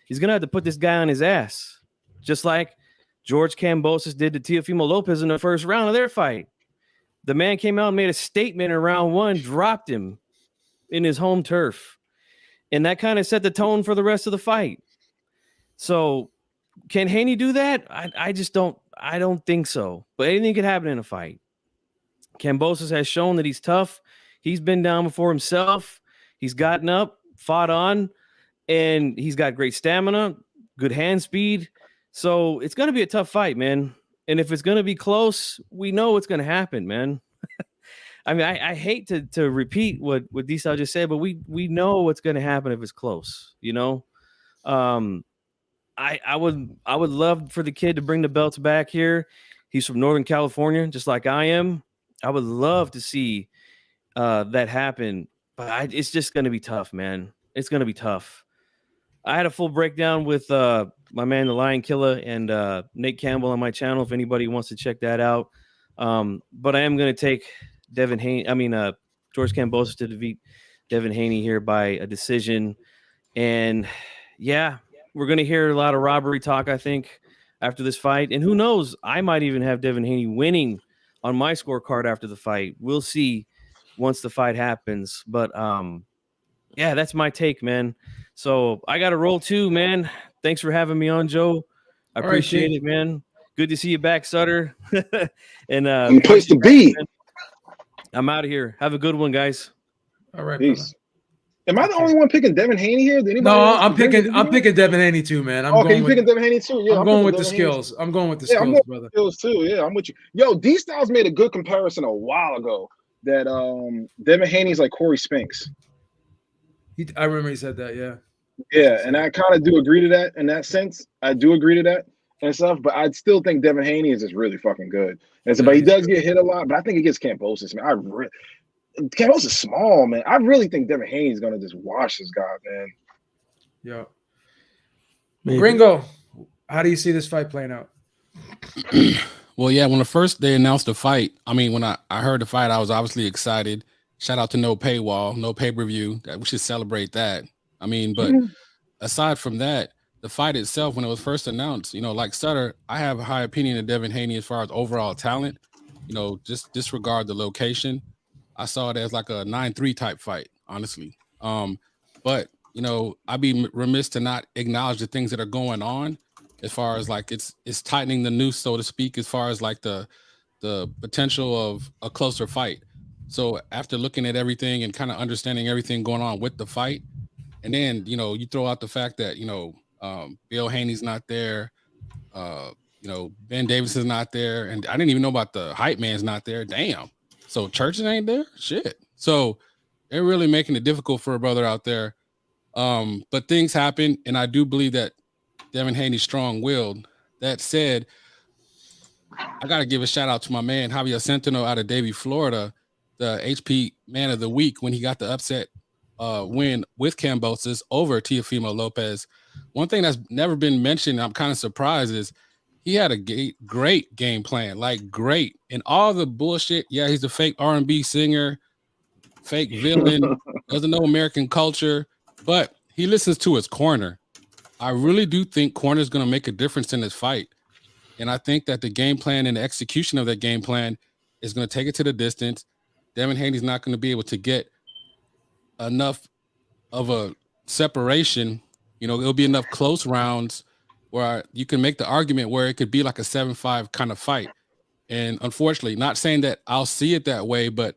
He's gonna have to put this guy on his ass, just like George Kambosos did to Teofimo Lopez in the first round of their fight. The man came out and made a statement in round 1, dropped him in his home turf, and that kind of set the tone for the rest of the fight. So, can Haney do that? I just don't. I don't think so. But anything could happen in a fight. Kambosos has shown that he's tough. He's been down before himself. He's gotten up, fought on, and he's got great stamina, good hand speed. So it's going to be a tough fight, man. And if it's going to be close, we know what's going to happen, man. I mean, I hate to repeat what D-Style just said, but we know what's going to happen if it's close, you know? I would love for the kid to bring the belts back here. He's from Northern California, just like I am. I would love to see that happen, but it's just going to be tough, man. It's going to be tough. I had a full breakdown with my man, the Lion Killer, and Nate Campbell on my channel if anybody wants to check that out. But I am going to take George Kambosos to defeat Devin Haney here by a decision. And yeah, we're going to hear a lot of robbery talk, I think, after this fight. And who knows, I might even have Devin Haney winning on my scorecard after the fight. We'll see once the fight happens. But yeah, that's my take, man. So I got to roll too, man. Thanks for having me on, Joe. I appreciate it, man. Good to see you back, Sutter. And place to be. I'm out of here. Have a good one, guys. All right, peace. brother. Am I the only one picking Devin Haney here? No, I'm picking Devin Haney too, man. You picking Devin Haney too? Yeah, I'm going with the skills. I'm going with the skills, brother. Skills too. Yeah, I'm with you. Yo, D Styles made a good comparison a while ago that Devin Haney's like Corey Spinks. I remember he said that. Yeah. Yeah, and I kind of do agree to that in that sense. I do agree to that and stuff, but I still think Devin Haney is just really fucking good. And so, but he does get hit a lot. But I think he gets Kambosos, man. Kambosos is small, man. I really think Devin Haney is gonna just wash this guy, man. Yeah. Gringo, how do you see this fight playing out? Well, yeah, when they announced the fight, I mean, when I heard the fight, I was obviously excited. Shout out to no paywall, no pay-per-view. We should celebrate that. I mean, but aside from that, the fight itself, when it was first announced, you know, like Sutter, I have a high opinion of Devin Haney as far as overall talent. You know, just disregard the location. I saw it as like a 9-3 type fight, honestly. But, you know, I'd be remiss to not acknowledge the things that are going on as far as like it's tightening the noose, so to speak, as far as like the potential of a closer fight. So after looking at everything and kind of understanding everything going on with the fight, and then, you know, you throw out the fact that, you know, Bill Haney's not there, you know, Ben Davis is not there, and I didn't even know about the hype man's not there. Damn. So Churches ain't there? Shit. So they're really making it difficult for a brother out there. But things happen, and I do believe that Devin Haney's strong-willed. That said, I got to give a shout-out to my man, Javier Centeno out of Davie, Florida, the HP Man of the Week when he got the upset win with Kambosos over Teofimo Lopez. One thing that's never been mentioned, I'm kind of surprised, is he had a great game plan, like great. And all the bullshit, yeah, he's a fake R&B singer, fake villain, doesn't know American culture, but he listens to his corner. I really do think corner is going to make a difference in this fight. And I think that the game plan and the execution of that game plan is going to take it to the distance. Devin Haney's not going to be able to get enough of a separation. You know, it'll be enough close rounds where you can make the argument where it could be like a 7-5 kind of fight. And unfortunately, not saying that I'll see it that way, but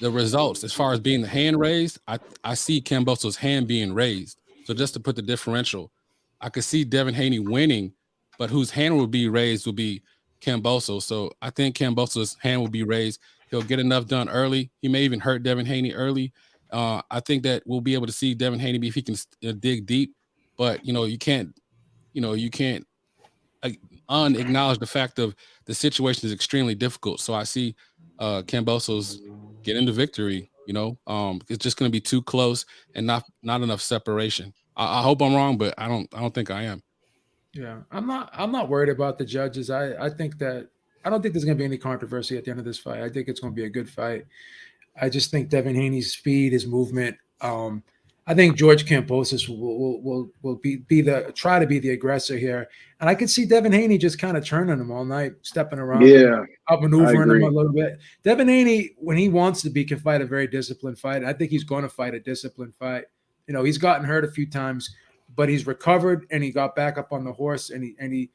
the results, as far as being the hand raised, I see Kambosos' hand being raised. So just to put the differential, I could see Devin Haney winning, but whose hand will be raised will be Kambosos. So I think Kambosos' hand will be raised. He'll get enough done early. He may even hurt Devin Haney early. I think that we'll be able to see Devin Haney if he can dig deep. But you can't unacknowledge the fact of the situation is extremely difficult. So I see Kambosos get into victory. It's just going to be too close and not enough separation. I hope I'm wrong, but I don't think I am. Yeah, I'm not worried about the judges. I don't think there's going to be any controversy at the end of this fight. I think it's going to be a good fight. I just think Devin Haney's speed, his movement, I think George Kambosos will try to be the aggressor here, and I could see Devin Haney just kind of turning him all night, stepping around him, outmaneuvering him a little bit. Devin Haney, when he wants to be, can fight a very disciplined fight. I think he's going to fight a disciplined fight. You know, he's gotten hurt a few times, but he's recovered and he got back up on the horse and he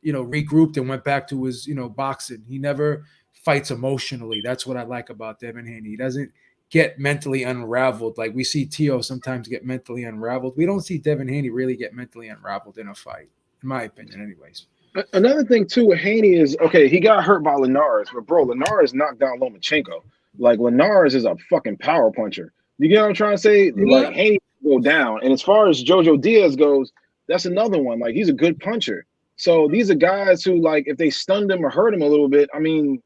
regrouped and went back to his boxing. He never fights emotionally. That's what I like about Devin Haney. He doesn't get mentally unraveled like we see Tio sometimes get mentally unraveled. We don't see Devin Haney really get mentally unraveled in a fight, in my opinion, anyways. Another thing too with Haney is, okay, he got hurt by Linares, but bro, Linares knocked down Lomachenko. Like, Linares is a fucking power puncher. You get what I'm trying to say? Yeah. Like, Haney go down. And as far as Jojo Diaz goes, that's another one. Like, he's a good puncher. So these are guys who, like, if they stunned him or hurt him a little bit, I mean,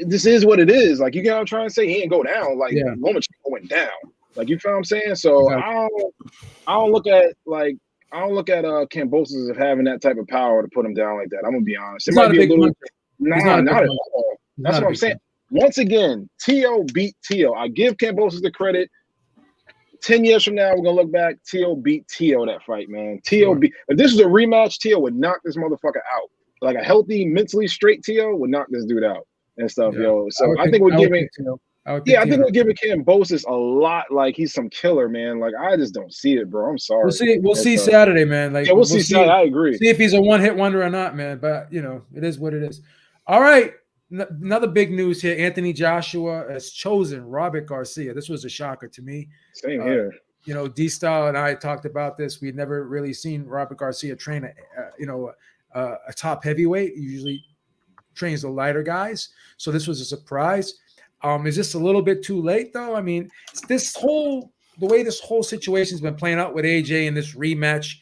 this is what it is. Like, you get what I'm trying to say? He didn't go down. Like, Lomachenko went down. Like, you feel what I'm saying? So I don't look at Kambosos as having that type of power to put him down like that. I'm gonna be honest. It might be a little. Nah, not at all. That's what I'm saying. Once again, Tio beat Tio. I give Kambosos the credit. 10 years from now, we're gonna look back. Tio beat Tio that fight, man. If this was a rematch, Tio would knock this motherfucker out. Like, a healthy, mentally straight Tio would knock this dude out and stuff, yo. So I think we're giving. I think we're giving Kambosos a lot. Like, he's some killer, man. Like, I just don't see it, bro. I'm sorry. We'll see Saturday, man. Like, we'll see Saturday. I agree. See if he's a one-hit wonder or not, man. But it is what it is. All right. Another big news here. Anthony Joshua has chosen Robert Garcia. This was a shocker to me. Same here. D-Style and I talked about this. We'd never really seen Robert Garcia train a top heavyweight. He usually trains the lighter guys. So this was a surprise. Is this a little bit too late, though? I mean, the way this whole situation's been playing out with AJ in this rematch,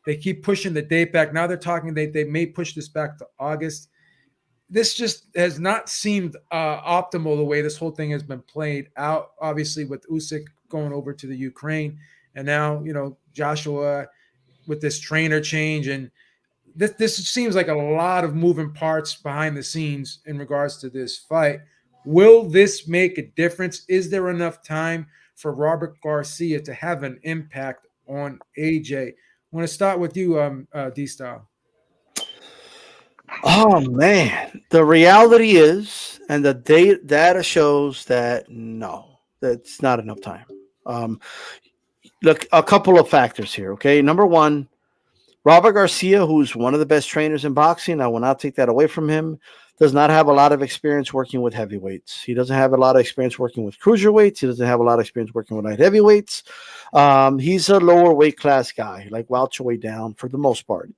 they keep pushing the date back. Now they're talking they may push this back to August. This just has not seemed optimal the way this whole thing has been played out, obviously, with Usyk going over to the Ukraine. And now, Joshua with this trainer change. And this seems like a lot of moving parts behind the scenes in regards to this fight. Will this make a difference? Is there enough time for Robert Garcia to have an impact on AJ? I want to start with you, D-Style. Oh, man. The reality is, and the data shows that no, that's not enough time. Look, a couple of factors here, okay? Number one, Robert Garcia, who's one of the best trainers in boxing, I will not take that away from him, does not have a lot of experience working with heavyweights. He doesn't have a lot of experience working with cruiserweights. He doesn't have a lot of experience working with light heavyweights. He's a lower weight class guy, like welterweight down for the most part.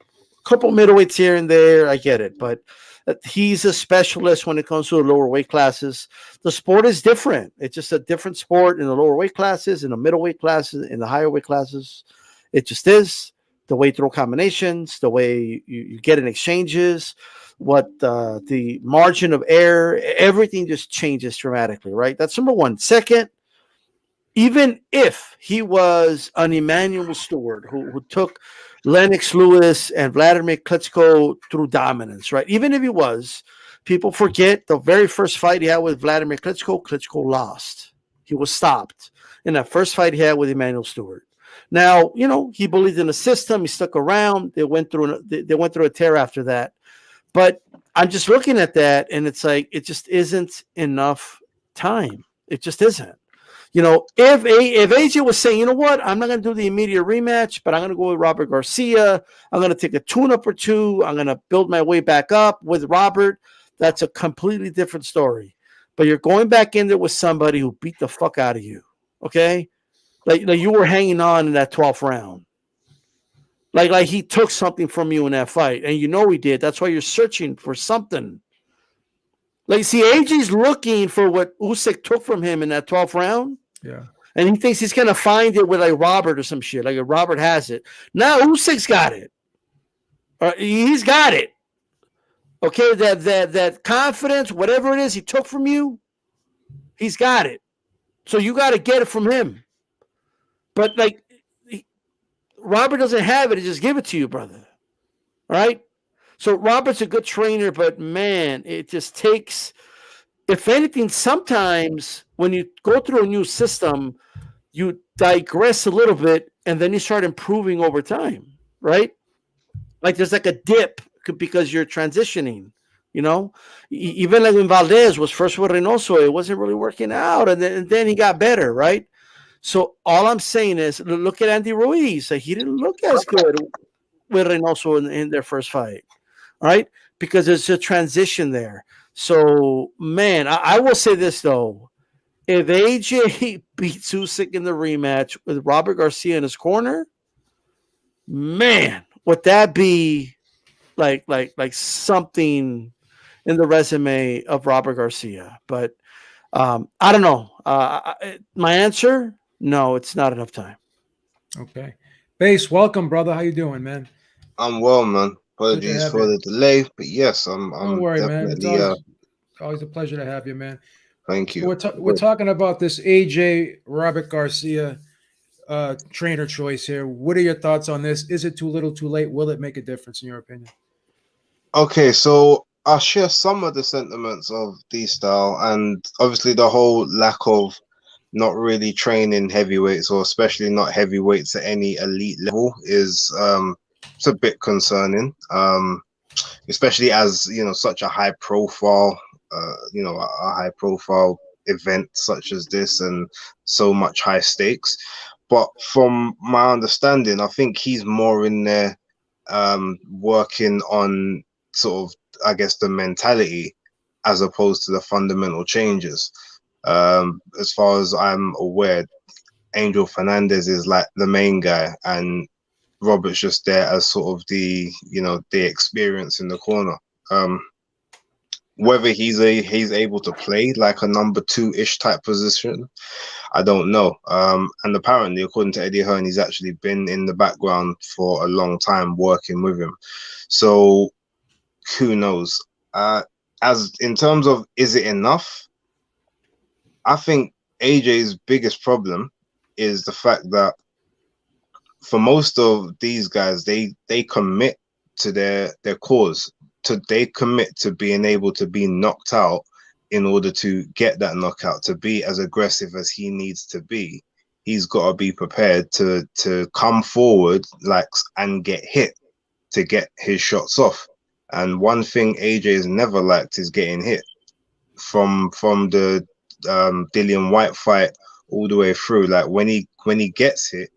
A couple middleweights here and there, I get it, but he's a specialist when it comes to the lower weight classes. The sport is different. It's just a different sport in the lower weight classes, in the middleweight classes, in the higher weight classes. It just is. The way you throw combinations, the way you get in exchanges, what the margin of error, everything just changes dramatically, right? That's number one. Second, even if he was an Emmanuel Stewart who took Lennox Lewis and Vladimir Klitschko through dominance, right? Even if he was, people forget the very first fight he had with Vladimir Klitschko, Klitschko lost. He was stopped in that first fight he had with Emmanuel Stewart. Now, he believed in the system. He stuck around. They went through a tear after that. But I'm just looking at that, and it's like it just isn't enough time. It just isn't. If AJ was saying, you know what, I'm not going to do the immediate rematch, but I'm going to go with Robert Garcia. I'm going to take a tune-up or two. I'm going to build my way back up with Robert. That's a completely different story. But you're going back in there with somebody who beat the fuck out of you, okay? Like you were hanging on in that 12th round. Like he took something from you in that fight, and he did. That's why you're searching for something. Like, see, AJ's looking for what Usyk took from him in that 12th round. Yeah. And he thinks he's going to find it with like Robert or some shit. Like Robert has it. Now Usyk's got it. He's got it. Okay, that confidence, whatever it is he took from you, he's got it. So you got to get it from him. But like Robert doesn't have it. He just give it to you, brother. All right? So Robert's a good trainer, but man, it just takes, if anything, sometimes when you go through a new system, you digress a little bit and then you start improving over time, right? Like there's like a dip because you're transitioning, even like when Valdez was first with Reynoso, it wasn't really working out. And then he got better, right? So all I'm saying is look at Andy Ruiz. He didn't look as good with Reynoso in their first fight, right? Because there's a transition there. So, man, I will say this, though. If AJ beats Usyk in the rematch with Robert Garcia in his corner, man, would that be like something in the resume of Robert Garcia? But I don't know. My answer, no, it's not enough time. Okay. Base, welcome, brother. How you doing, man? I'm well, man. Apologies for the delay, but yes, I'm Don't worry, definitely, man. It's always a pleasure to have you, man. Thank you. So we're talking about this AJ Robert Garcia trainer choice here. What are your thoughts on this? Is it too little, too late? Will it make a difference in your opinion? Okay, so I'll share some of the sentiments of D-Style, and obviously the whole lack of not really training heavyweights, or especially not heavyweights at any elite level, is it's a bit concerning. Especially as such a high profile, a high profile event such as this, and so much high stakes. But from my understanding, I think he's more in there working on sort of, I guess, the mentality as opposed to the fundamental changes. As far as I'm aware, Angel Fernandez is like the main guy, and Robert's just there as sort of the experience in the corner. Whether he's able to play like a number 2-ish type position, I don't know. And apparently, according to Eddie Hearn, he's actually been in the background for a long time working with him. So who knows? As in terms of, is it enough? I think AJ's biggest problem is the fact that for most of these guys, they commit to their cause. They commit to being able to be knocked out in order to get that knockout, to be as aggressive as he needs to be. He's got to be prepared to come forward and get hit to get his shots off. And one thing AJ has never liked is getting hit. From the Dillian White fight all the way through, like when he gets hit,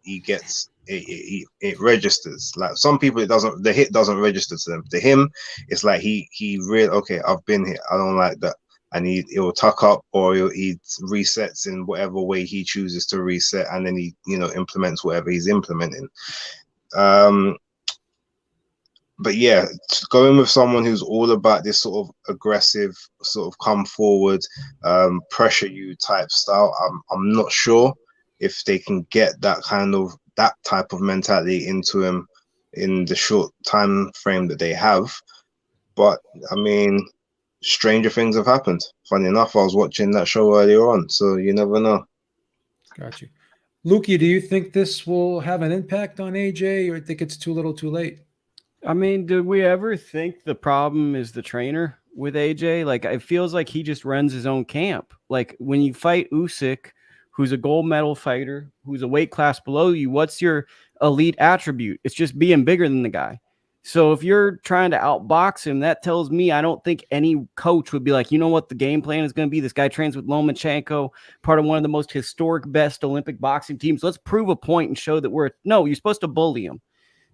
it registers. Like some people, the hit doesn't register to them. To him, it's like he really, okay, I've been hit, I don't like that, and he'll tuck up, or he resets in whatever way he chooses to reset, and then he implements whatever he's implementing. But yeah, going with someone who's all about this sort of aggressive, sort of come forward, pressure you type style, I'm not sure if they can get that type of mentality into him in the short time frame that they have. But I mean, stranger things have happened. Funny enough, I was watching that show earlier on, so you never know. Got you. Lukey, do you think this will have an impact on AJ, or think it's too little, too late? I mean, did we ever think the problem is the trainer with AJ? Like, it feels like he just runs his own camp. Like, when you fight Usyk, who's a gold medal fighter, who's a weight class below you, what's your elite attribute? It's just being bigger than the guy. So if you're trying to outbox him, that tells me I don't think any coach would be like, you know what the game plan is going to be? This guy trains with Lomachenko, part of one of the most historic, best Olympic boxing teams. Let's prove a point and show that no, you're supposed to bully him.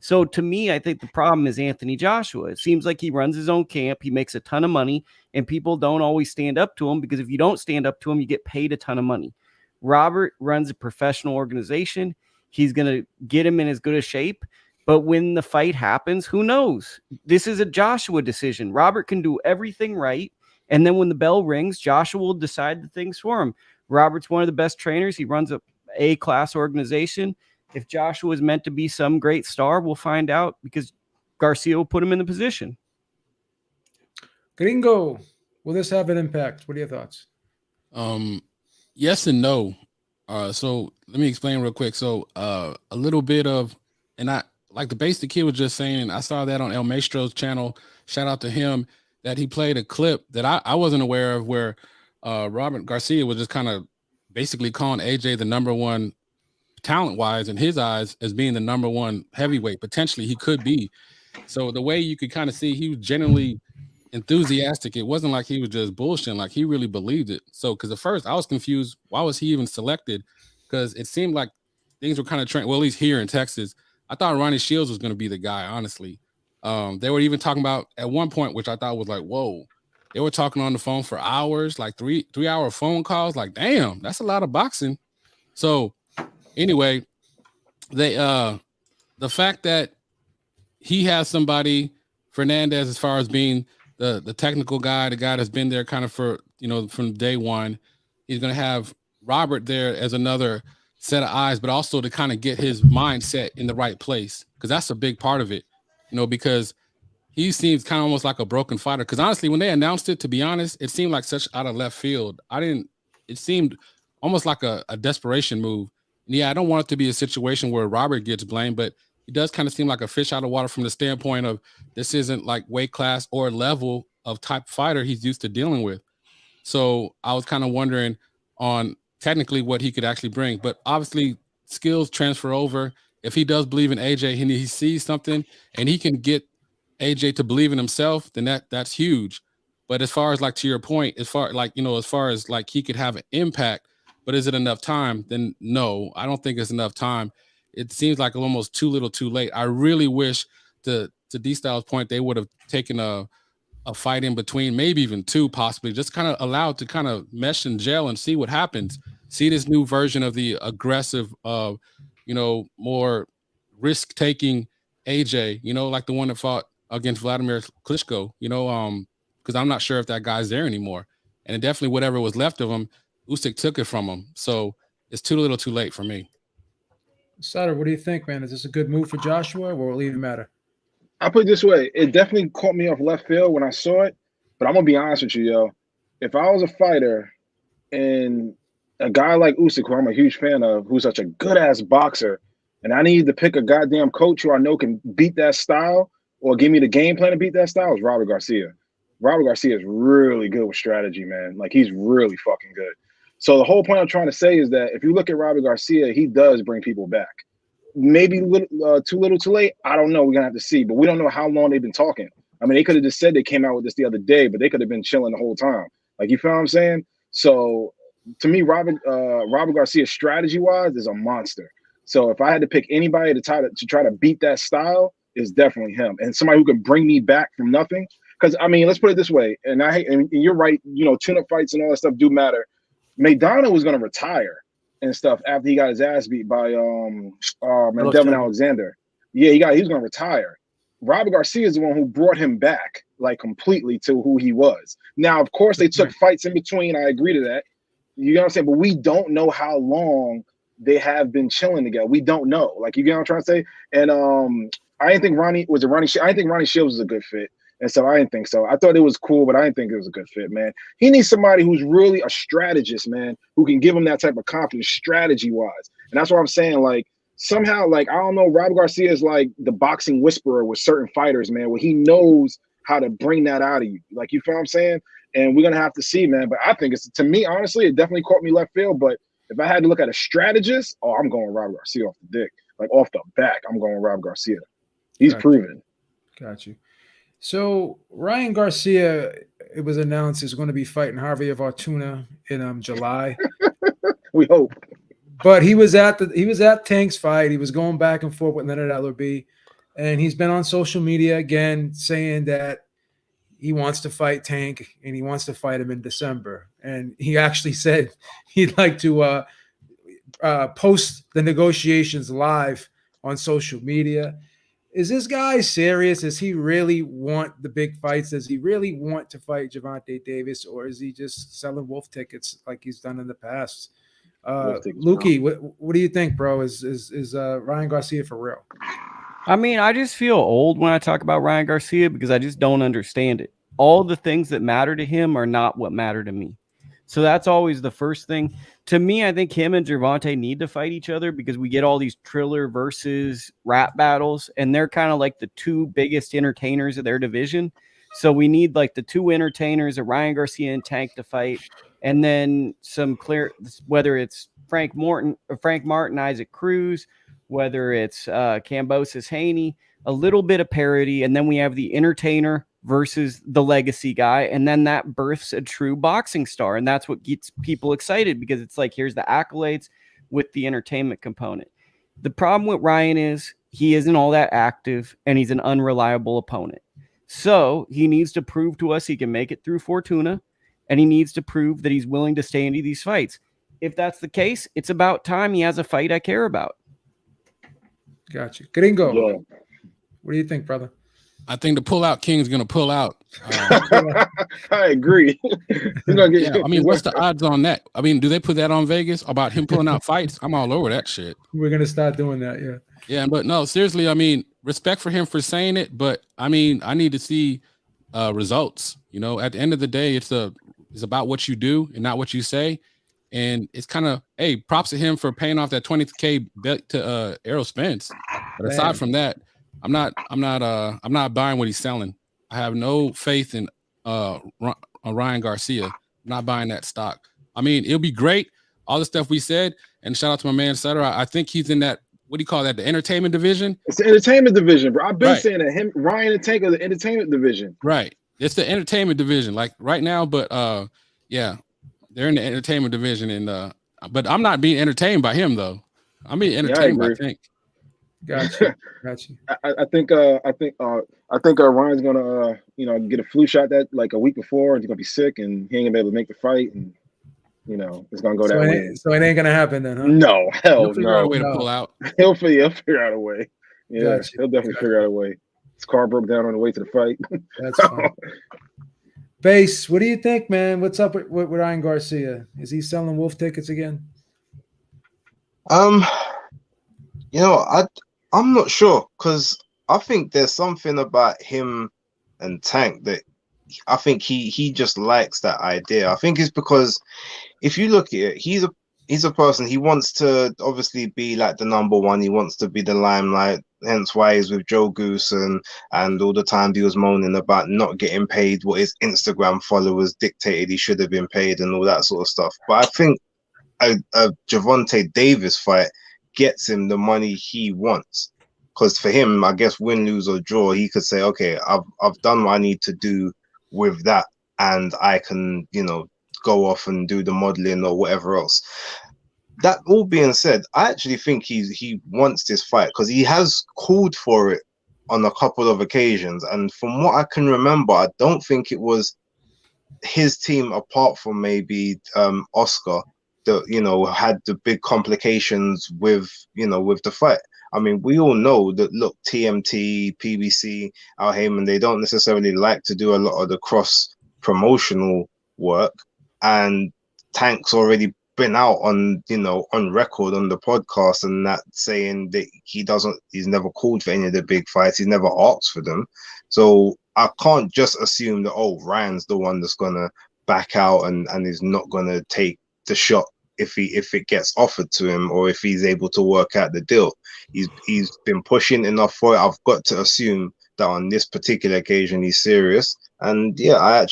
So to me, I think the problem is Anthony Joshua. It seems like he runs his own camp. He makes a ton of money, and people don't always stand up to him, because if you don't stand up to him, you get paid a ton of money. Robert runs a professional organization. He's going to get him in as good a shape. But when the fight happens, who knows? This is a Joshua decision. Robert can do everything right, and then when the bell rings, Joshua will decide the things for him. Robert's one of the best trainers. He runs a A-class organization. If Joshua is meant to be some great star, we'll find out, because Garcia will put him in the position. Gringo, will this have an impact? What are your thoughts? Yes and no. So let me explain real quick. So a little bit of, and I like the base the kid was just saying, I saw that on El Maestro's channel. Shout out to him, that he played a clip that I wasn't aware of, where Robert Garcia was just kind of basically calling AJ the #1 talent-wise in his eyes as being the number one heavyweight. Potentially he could be. So the way you could kind of see he was genuinely enthusiastic. It wasn't like he was just bullshitting, like he really believed it. So because at first I was confused, why was he even selected? Because it seemed like things were kind of well, at least here in Texas. I thought Ronnie Shields was going to be the guy, honestly. They were even talking about at one point, which I thought was like, whoa. They were talking on the phone for hours, like three-hour phone calls. Like, damn, that's a lot of boxing. So anyway, they the fact that he has somebody, Fernandez, as far as being the technical guy, the guy that's been there kind of for, from day one. He's going to have Robert there as another set of eyes, but also to kind of get his mindset in the right place, because that's a big part of it, because he seems kind of almost like a broken fighter. Because honestly, when they announced it, to be honest, it seemed like such out of left field. It seemed almost like a desperation move. And yeah, I don't want it to be a situation where Robert gets blamed, but it does kind of seem like a fish out of water from the standpoint of this isn't like weight class or level of type fighter he's used to dealing with. So I was kind of wondering on technically what he could actually bring, but obviously skills transfer over. If he does believe in AJ and he sees something and he can get AJ to believe in himself, then that's huge. But as far as like to your point, as far as like he could have an impact, but is it enough time? Then no, I don't think it's enough time. It seems like almost too little too late. I really wish to D-Style's point, they would have taken a fight in between, maybe even two, possibly, just kind of allowed to kind of mesh and gel and see what happens. See this new version of the aggressive, more risk-taking AJ, like the one that fought against Vladimir Klitschko, because I'm not sure if that guy's there anymore. And definitely whatever was left of him, Usyk took it from him. So it's too little too late for me. Sutter, what do you think, man? Is this a good move for Joshua, or will it even matter? I'll put it this way. It definitely caught me off left field when I saw it, but I'm going to be honest with you, yo. If I was a fighter and a guy like Usyk, who I'm a huge fan of, who's such a good-ass boxer, and I need to pick a goddamn coach who I know can beat that style or give me the game plan to beat that style, is Robert Garcia. Robert Garcia is really good with strategy, man. Like, he's really fucking good. So the whole point I'm trying to say is that if you look at Robert Garcia, he does bring people back. Maybe too little too late. I don't know. We're going to have to see. But we don't know how long they've been talking. I mean, they could have just said they came out with this the other day, but they could have been chilling the whole time. Like, you feel what I'm saying? So to me, Robert Garcia, strategy-wise, is a monster. So if I had to pick anybody to try to beat that style, it's definitely him. And somebody who can bring me back from nothing. Because, I mean, let's put it this way. And you're right. Tune-up fights and all that stuff do matter. Maidana was going to retire and stuff after he got his ass beat by Devin Alexander. Yeah, he was going to retire. Robert Garcia is the one who brought him back, like, completely to who he was. Now, of course, they took fights in between. I agree to that. You know what I'm saying? But we don't know how long they have been chilling together. We don't know. Like, you get what I'm trying to say? And I didn't think Ronnie Shields was a good fit. And so I didn't think so. I thought it was cool, but I didn't think it was a good fit, man. He needs somebody who's really a strategist, man, who can give him that type of confidence strategy-wise. And that's what I'm saying. Like, somehow, like, I don't know, Robert Garcia is like the boxing whisperer with certain fighters, man, where he knows how to bring that out of you. Like, you feel what I'm saying? And we're going to have to see, man. But I think to me, honestly, it definitely caught me left field. But if I had to look at a strategist, I'm going Robert Garcia off the dick. Like, off the back, I'm going Robert Garcia. He's proven. Got you. So Ryan Garcia, it was announced, is going to be fighting Javier Fortuna in July. We hope. But he was at Tank's fight. He was going back and forth with Leonard Ellerbe, and he's been on social media again saying that he wants to fight Tank and he wants to fight him in December. And he actually said he'd like to post the negotiations live on social media. Is this guy serious? Does he really want the big fights? Does he really want to fight Gervonta Davis, or is he just selling wolf tickets like he's done in the past? Lukey, what do you think, bro? Is Ryan Garcia for real? I mean, I just feel old when I talk about Ryan Garcia because I just don't understand it. All the things that matter to him are not what matter to me. So that's always the first thing. To me, I think him and Gervonta need to fight each other because we get all these Triller versus rap battles, and they're kind of like the two biggest entertainers of their division. So we need like the two entertainers of Ryan Garcia and Tank to fight. and then some clear, whether it's Frank Martin, Isaac Cruz, whether it's Kambosos, Haney, a little bit of parity, and then we have the entertainer versus the legacy guy, and then that births a true boxing star, and that's what gets people excited, because it's like, here's the accolades with the entertainment component. The problem with Ryan is he isn't all that active, and he's an unreliable opponent. So he needs to prove to us he can make it through Fortuna, and he needs to prove that he's willing to stay into these fights. If that's the case, it's about time he has a fight I care about. Gotcha. Gringo, Yeah. what do you think, brother? I think the pullout king is going to pull out. I agree. He's gonna get, Yeah, I mean, what's the odds on that? I mean, do they put that on Vegas about him pulling out fights? I'm all over that shit. We're going to start doing that, yeah. Yeah, but no, seriously, I mean, respect for him for saying it, but I mean, I need to see results. You know, at the end of the day, it's about what you do and not what you say. And it's kind of, hey, props to him for paying off that $20K bet to Errol Spence. But aside from that, I'm not buying what he's selling. I have no faith in Ryan Garcia. I'm not buying that stock. I mean, it'll be great, all the stuff we said, and shout out to my man Sutter. I think he's in that, what do you call that, the entertainment division? It's the entertainment division, bro. I've been Right. saying that Ryan and Tank are the entertainment division. Right. It's the entertainment division, like right now, but yeah, they're in the entertainment division, and but I'm not being entertained by him though. I'm being entertained by Tank. Gotcha. I think Ryan's gonna get a flu shot that like a week before, and he's gonna be sick, and he ain't gonna be able to make the fight, and it's gonna go that way. So it ain't gonna happen then, huh? No, hell He'll figure out a no. way to pull out. He'll figure out a way. Yeah, Gotcha. he'll definitely figure out a way. His car broke down on the way to the fight. That's fine. Base, what do you think, man? What's up with Ryan Garcia? Is he selling wolf tickets again? I'm not sure, because I think there's something about him and Tank that I think he just likes that idea. I think it's because if you look at it, he's a person, he wants to obviously be like the number one. He wants to be the limelight. Hence why he's with Joe Goose and all the time he was moaning about not getting paid what his Instagram followers dictated he should have been paid and all that sort of stuff. But I think a Gervonta Davis fight gets him the money he wants, because for him, I guess win, lose or draw, he could say, okay, I've done what I need to do with that, and I can go off and do the modeling or whatever else. That all being said, I actually think he wants this fight, because he has called for it on a couple of occasions, and from what I can remember, I don't think it was his team, apart from maybe Oscar, that had the big complications with the fight. I mean, we all know that, look, TMT, PBC, Al Heyman, they don't necessarily like to do a lot of the cross promotional work, and Tank's already been out on record on the podcast and that, saying that he's never called for any of the big fights, he's never asked for them. So I can't just assume that Ryan's the one that's gonna back out and is not gonna take the shot if it gets offered to him, or if he's able to work out the deal. He's been pushing enough for it. I've got to assume that on this particular occasion he's serious, and yeah, I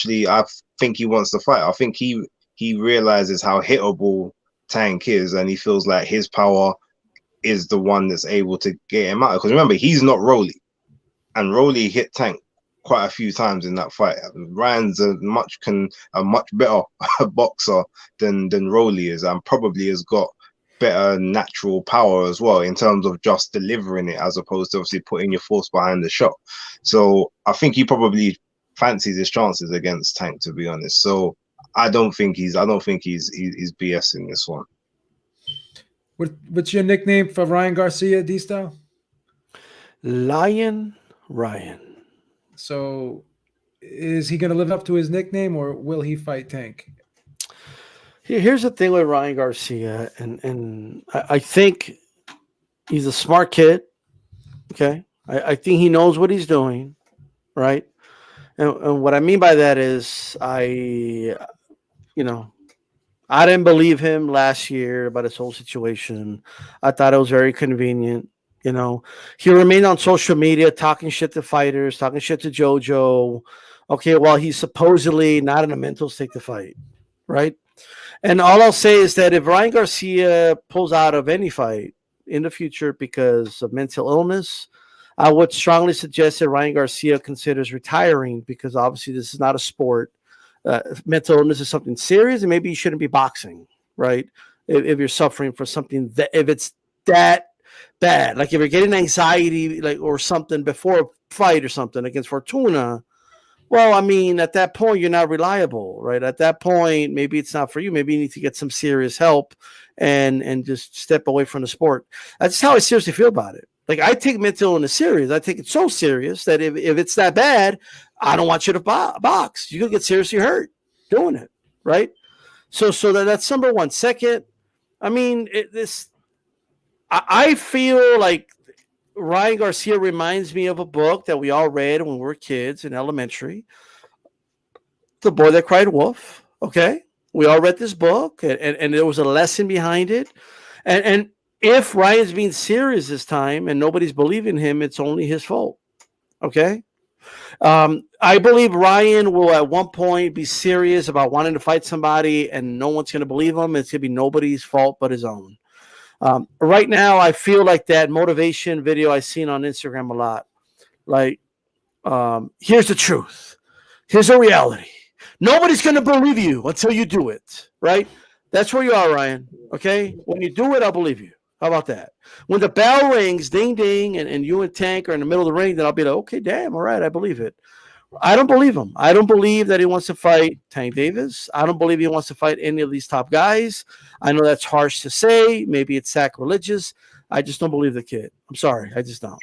think he wants to fight. I think he realizes how hittable Tank is, and he feels like his power is the one that's able to get him out. Because remember, he's not Rolly, and Rolly hit Tank quite a few times in that fight. Ryan's a much better boxer than Rolly is, and probably has got better natural power as well in terms of just delivering it, as opposed to obviously putting your force behind the shot. So I think he probably fancies his chances against Tank, to be honest. So I don't think he's BSing this one. What's your nickname for Ryan Garcia, D-Style? Lion Ryan. So is he going to live up to his nickname, or will he fight Tank? Here's the thing with Ryan Garcia, and I think he's a smart kid. Okay, I think he knows what he's doing, right? And what I mean by that is I didn't believe him last year about his whole situation. I thought it was very convenient. He remained on social media talking shit to fighters, talking shit to JoJo. Okay, while he's supposedly not in a mental state to fight, right? And all I'll say is that if Ryan Garcia pulls out of any fight in the future because of mental illness, I would strongly suggest that Ryan Garcia considers retiring, because obviously this is not a sport. Mental illness is something serious, and maybe you shouldn't be boxing, right? If you're suffering for something that, if it's that bad, like if you're getting anxiety, like, or something before a fight or something against Fortuna, well, I mean, at that point, you're not reliable, right? At that point, maybe it's not for you. Maybe you need to get some serious help and just step away from the sport. That's how I seriously feel about it. Like, I take mental illness serious. I take it so serious that if it's that bad, I don't want you to box. You're going to get seriously hurt doing it, right? So that's number one. Second, I mean, I feel like Ryan Garcia reminds me of a book that we all read when we were kids in elementary, The Boy That Cried Wolf. Okay, we all read this book, and there was a lesson behind it. And if Ryan's being serious this time and nobody's believing him, it's only his fault. Okay, I believe Ryan will at one point be serious about wanting to fight somebody, and no one's going to believe him. It's going to be nobody's fault but his own. Right now, I feel like that motivation video I've seen on Instagram a lot. Like, here's the truth. Here's the reality. Nobody's going to believe you until you do it, right? That's where you are, Ryan, okay? When you do it, I'll believe you. How about that? When the bell rings, ding, ding, and you and Tank are in the middle of the ring, then I'll be like, okay, damn, all right, I believe it. I don't believe him. I don't believe that he wants to fight Tank Davis. I don't believe he wants to fight any of these top guys. I know that's harsh to say. Maybe it's sacrilegious. I just don't believe the kid. I'm sorry. I just don't.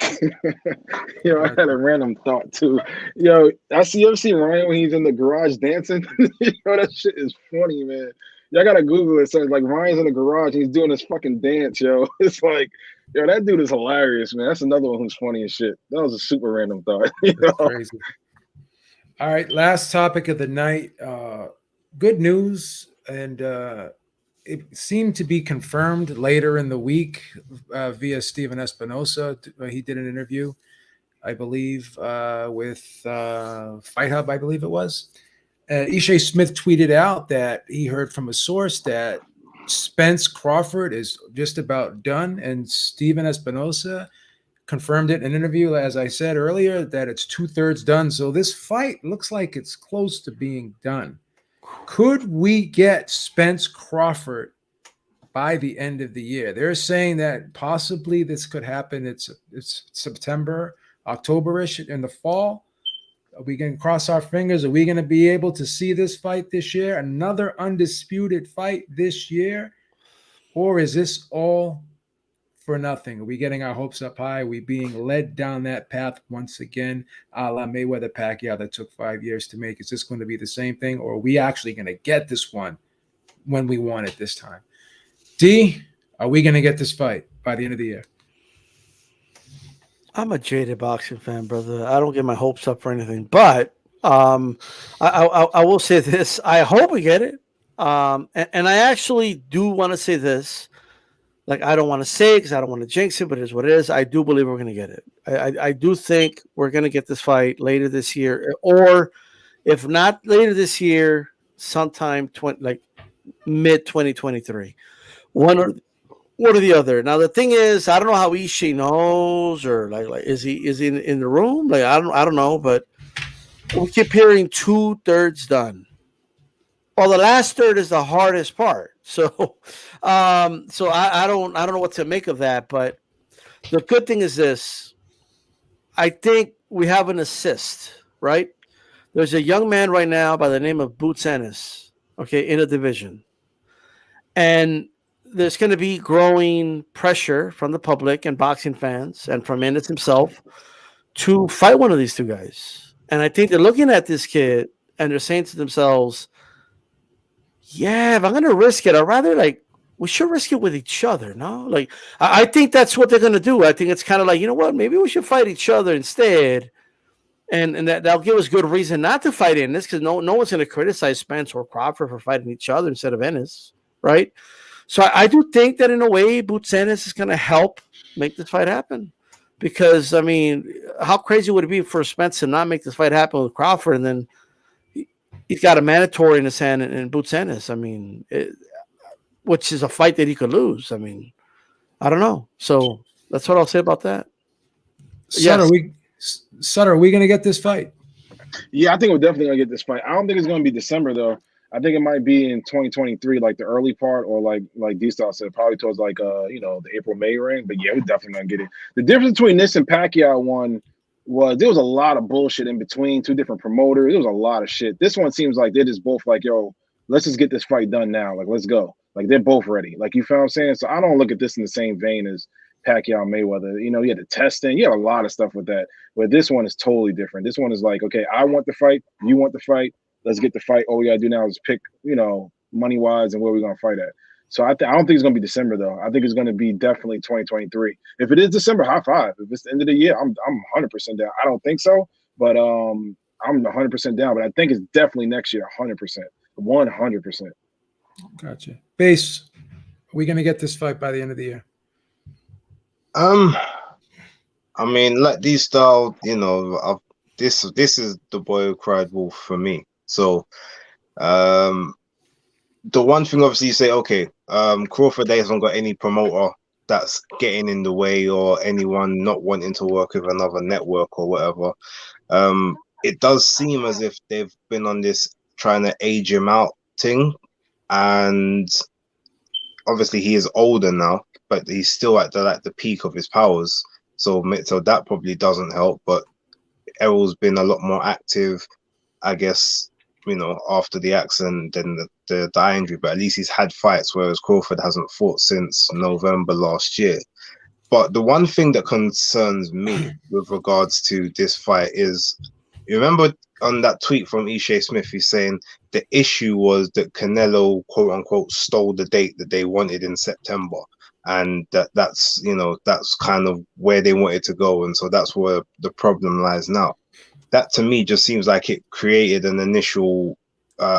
Yo, I had a random thought too. Yo, you ever see Ryan when he's in the garage dancing? Yo, that shit is funny, man. Y'all gotta Google it. So it's like Ryan's in the garage and he's doing this fucking dance, yo. It's like, yo, that dude is hilarious, man. That's another one who's funny as shit. That was a super random thought. That's crazy. All right, last topic of the night. Good news, and it seemed to be confirmed later in the week via Steven Espinoza. He did an interview, I believe, with Fight Hub, I believe it was. Ishe Smith tweeted out that he heard from a source that Spence-Crawford is just about done, and Steven Espinoza confirmed it in an interview, as I said earlier, that it's 2/3 done. So this fight looks like it's close to being done. Could we get Spence-Crawford by the end of the year? They're saying that possibly this could happen. It's September, October-ish in the fall. Are we going to cross our fingers? Are we going to be able to see this fight this year? Another undisputed fight this year? Or is this all for nothing? Are we getting our hopes up high? Are we being led down that path once again, a la Mayweather Pacquiao that took 5 years to make? Is this going to be the same thing, or are we actually going to get this one when we want it this time? D, are we going to get this fight by the end of the year? I'm a jaded boxing fan, brother. I don't get my hopes up for anything, but I will say this. I hope we get it. And I actually do want to say this. Like, I don't want to say it because I don't want to jinx it, but it is what it is. I do believe we're going to get it. I do think we're going to get this fight later this year, or if not later this year, sometime mid 2023. One or the other. Now the thing is, I don't know how Ishe knows, or like is he in the room? Like I don't know, but we keep hearing 2/3 done. Well, the last third is the hardest part. So I don't know what to make of that. But the good thing is this: I think we have an assist, right? There's a young man right now by the name of Boots Ennis, okay, in a division, and there's going to be growing pressure from the public and boxing fans and from Ennis himself to fight one of these two guys. And I think they're looking at this kid and they're saying to themselves, yeah, if I'm going to risk it, I'd rather we should risk it with each other. No, like, I think that's what they're going to do. I think it's kind of like, you know what, maybe we should fight each other instead. And that'll give us good reason not to fight Ennis, because no one's going to criticize Spence or Crawford for fighting each other instead of Ennis, right? So I do think that in a way, Boots Ennis is going to help make this fight happen. Because, I mean, how crazy would it be for Spence to not make this fight happen with Crawford, and then he's got a mandatory in his hand in Boots Ennis. I mean, which is a fight that he could lose. I mean, I don't know. So that's what I'll say about that. Sutter, Yes. Sutter, are we going to get this fight? Yeah, I think we're definitely gonna get this fight. I don't think it's gonna be December though. I think it might be in 2023, like the early part, or like D-Star said, probably towards like the April May range. But yeah, we're definitely gonna get it. The difference between this and Pacquiao one was there was a lot of bullshit in between, two different promoters. There was a lot of shit. This one seems like they're just both like, yo, let's just get this fight done now. Like, let's go. Like they're both ready. Like, you feel what I'm saying? So I don't look at this in the same vein as Pacquiao Mayweather. You had the testing, you had a lot of stuff with that. Where this one is totally different. This one is like, okay, I want the fight, you want the fight, let's get the fight. All we gotta do now is pick, money wise and where we're gonna fight at. So I don't think it's gonna be December though. I think it's gonna be definitely 2023. If it is December, high five. If it's the end of the year, I'm 100% down. I don't think so, but I'm 100% down. But I think it's definitely next year, 100%, 100%. Gotcha. Base, are we gonna get this fight by the end of the year? I mean, like these style, this is the boy who cried wolf for me. So, the one thing obviously you say, okay, Crawford hasn't got any promoter that's getting in the way or anyone not wanting to work with another network or whatever. It does seem as if they've been on this trying to age him out thing, and obviously he is older now, but he's still at the peak of his powers. So that probably doesn't help. But Errol's been a lot more active, I guess, after the accident than the eye injury. But at least he's had fights, whereas Crawford hasn't fought since November last year. But the one thing that concerns me with regards to this fight is, you remember on that tweet from Ishe Smith, he's saying the issue was that Canelo, quote unquote, stole the date that they wanted in September. And that's kind of where they wanted to go. And so that's where the problem lies now. That to me just seems like it created an initial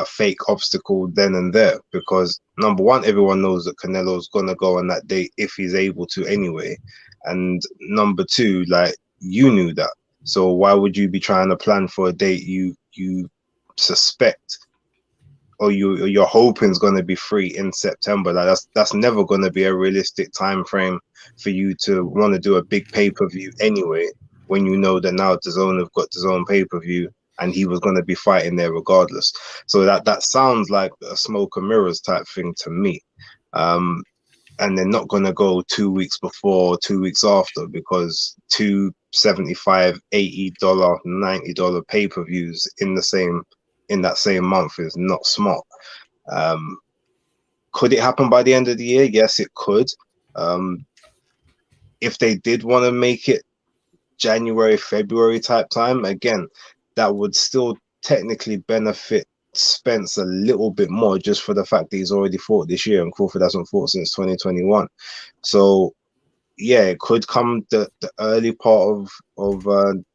fake obstacle then and there, because number one, everyone knows that Canelo's going to go on that date if he's able to anyway. And number two, like, you knew that. So why would you be trying to plan for a date you suspect or you're hoping is going to be free in September? Like that's never going to be a realistic time frame for you to want to do a big pay-per-view anyway, when you know that now DAZN have got DAZN pay-per-view and he was going to be fighting there regardless. So that sounds like a smoke and mirrors type thing to me. And they're not going to go 2 weeks before, 2 weeks after, because $2 $75, $80, $90 pay-per-views in that same month is not smart. Could it happen by the end of the year? Yes, it could. If they did want to make it January, February type time, again, that would still technically benefit Spence a little bit more, just for the fact that he's already fought this year and Crawford hasn't fought since 2021. So yeah, it could come the early part of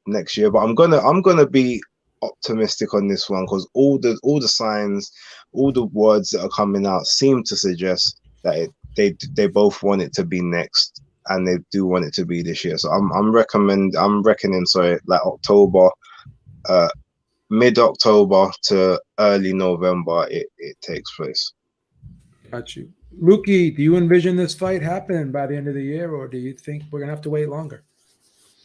next year, but I'm gonna be optimistic on this one, because all the signs, all the words that are coming out seem to suggest that they both want it to be next, and they do want it to be this year. So I'm reckoning like October, mid-October to early November it takes place. Got you. Mookie, do you envision this fight happening by the end of the year, or do you think we're gonna have to wait longer?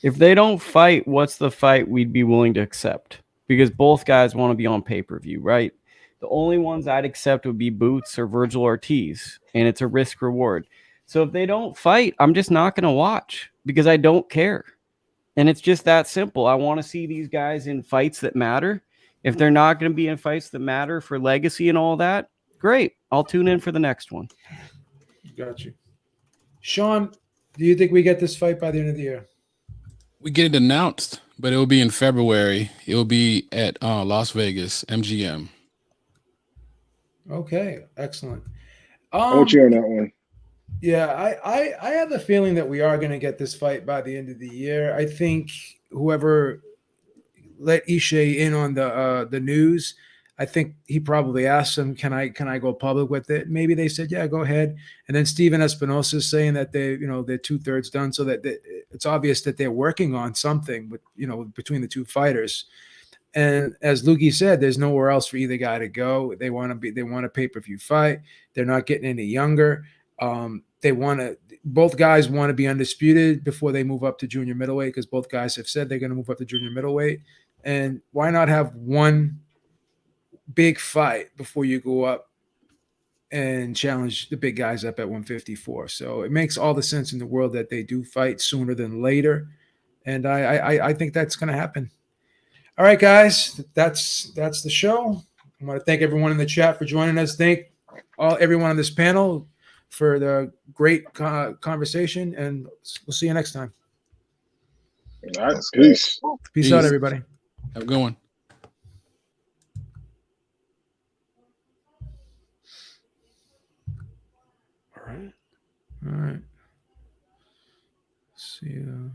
If they don't fight, what's the fight we'd be willing to accept? Because both guys want to be on pay-per-view, right? The only ones I'd accept would be Boots or Virgil Ortiz, and it's a risk reward. So if they don't fight, I'm just not going to watch, because I don't care. And it's just that simple. I want to see these guys in fights that matter. If they're not going to be in fights that matter for legacy and all that, great. I'll tune in for the next one. Got you. Sean, do you think we get this fight by the end of the year? We get it announced, but it will be in February. It will be at Las Vegas, MGM. Okay, excellent. I want you on that one. Yeah, I have the feeling that we are going to get this fight by the end of the year. I think whoever let Ishe in on the news, I think he probably asked him, can I go public with it? Maybe they said, yeah, go ahead. And then Steven Espinoza is saying that they're 2/3 done, so that it's obvious that they're working on something with between the two fighters. And as Lukey said, there's nowhere else for either guy to go. They want a pay-per-view fight. They're not getting any younger. Both guys want to be undisputed before they move up to junior middleweight, because both guys have said they're going to move up to junior middleweight. And why not have one big fight before you go up and challenge the big guys up at 154? So it makes all the sense in the world that they do fight sooner than later. And I think that's going to happen. All right, guys, that's the show. I want to thank everyone in the chat for joining us. Thank everyone on this panel for the great conversation, and we'll see you next time. All right, peace. Peace out, everybody. Have a good one. All right. All right. See you.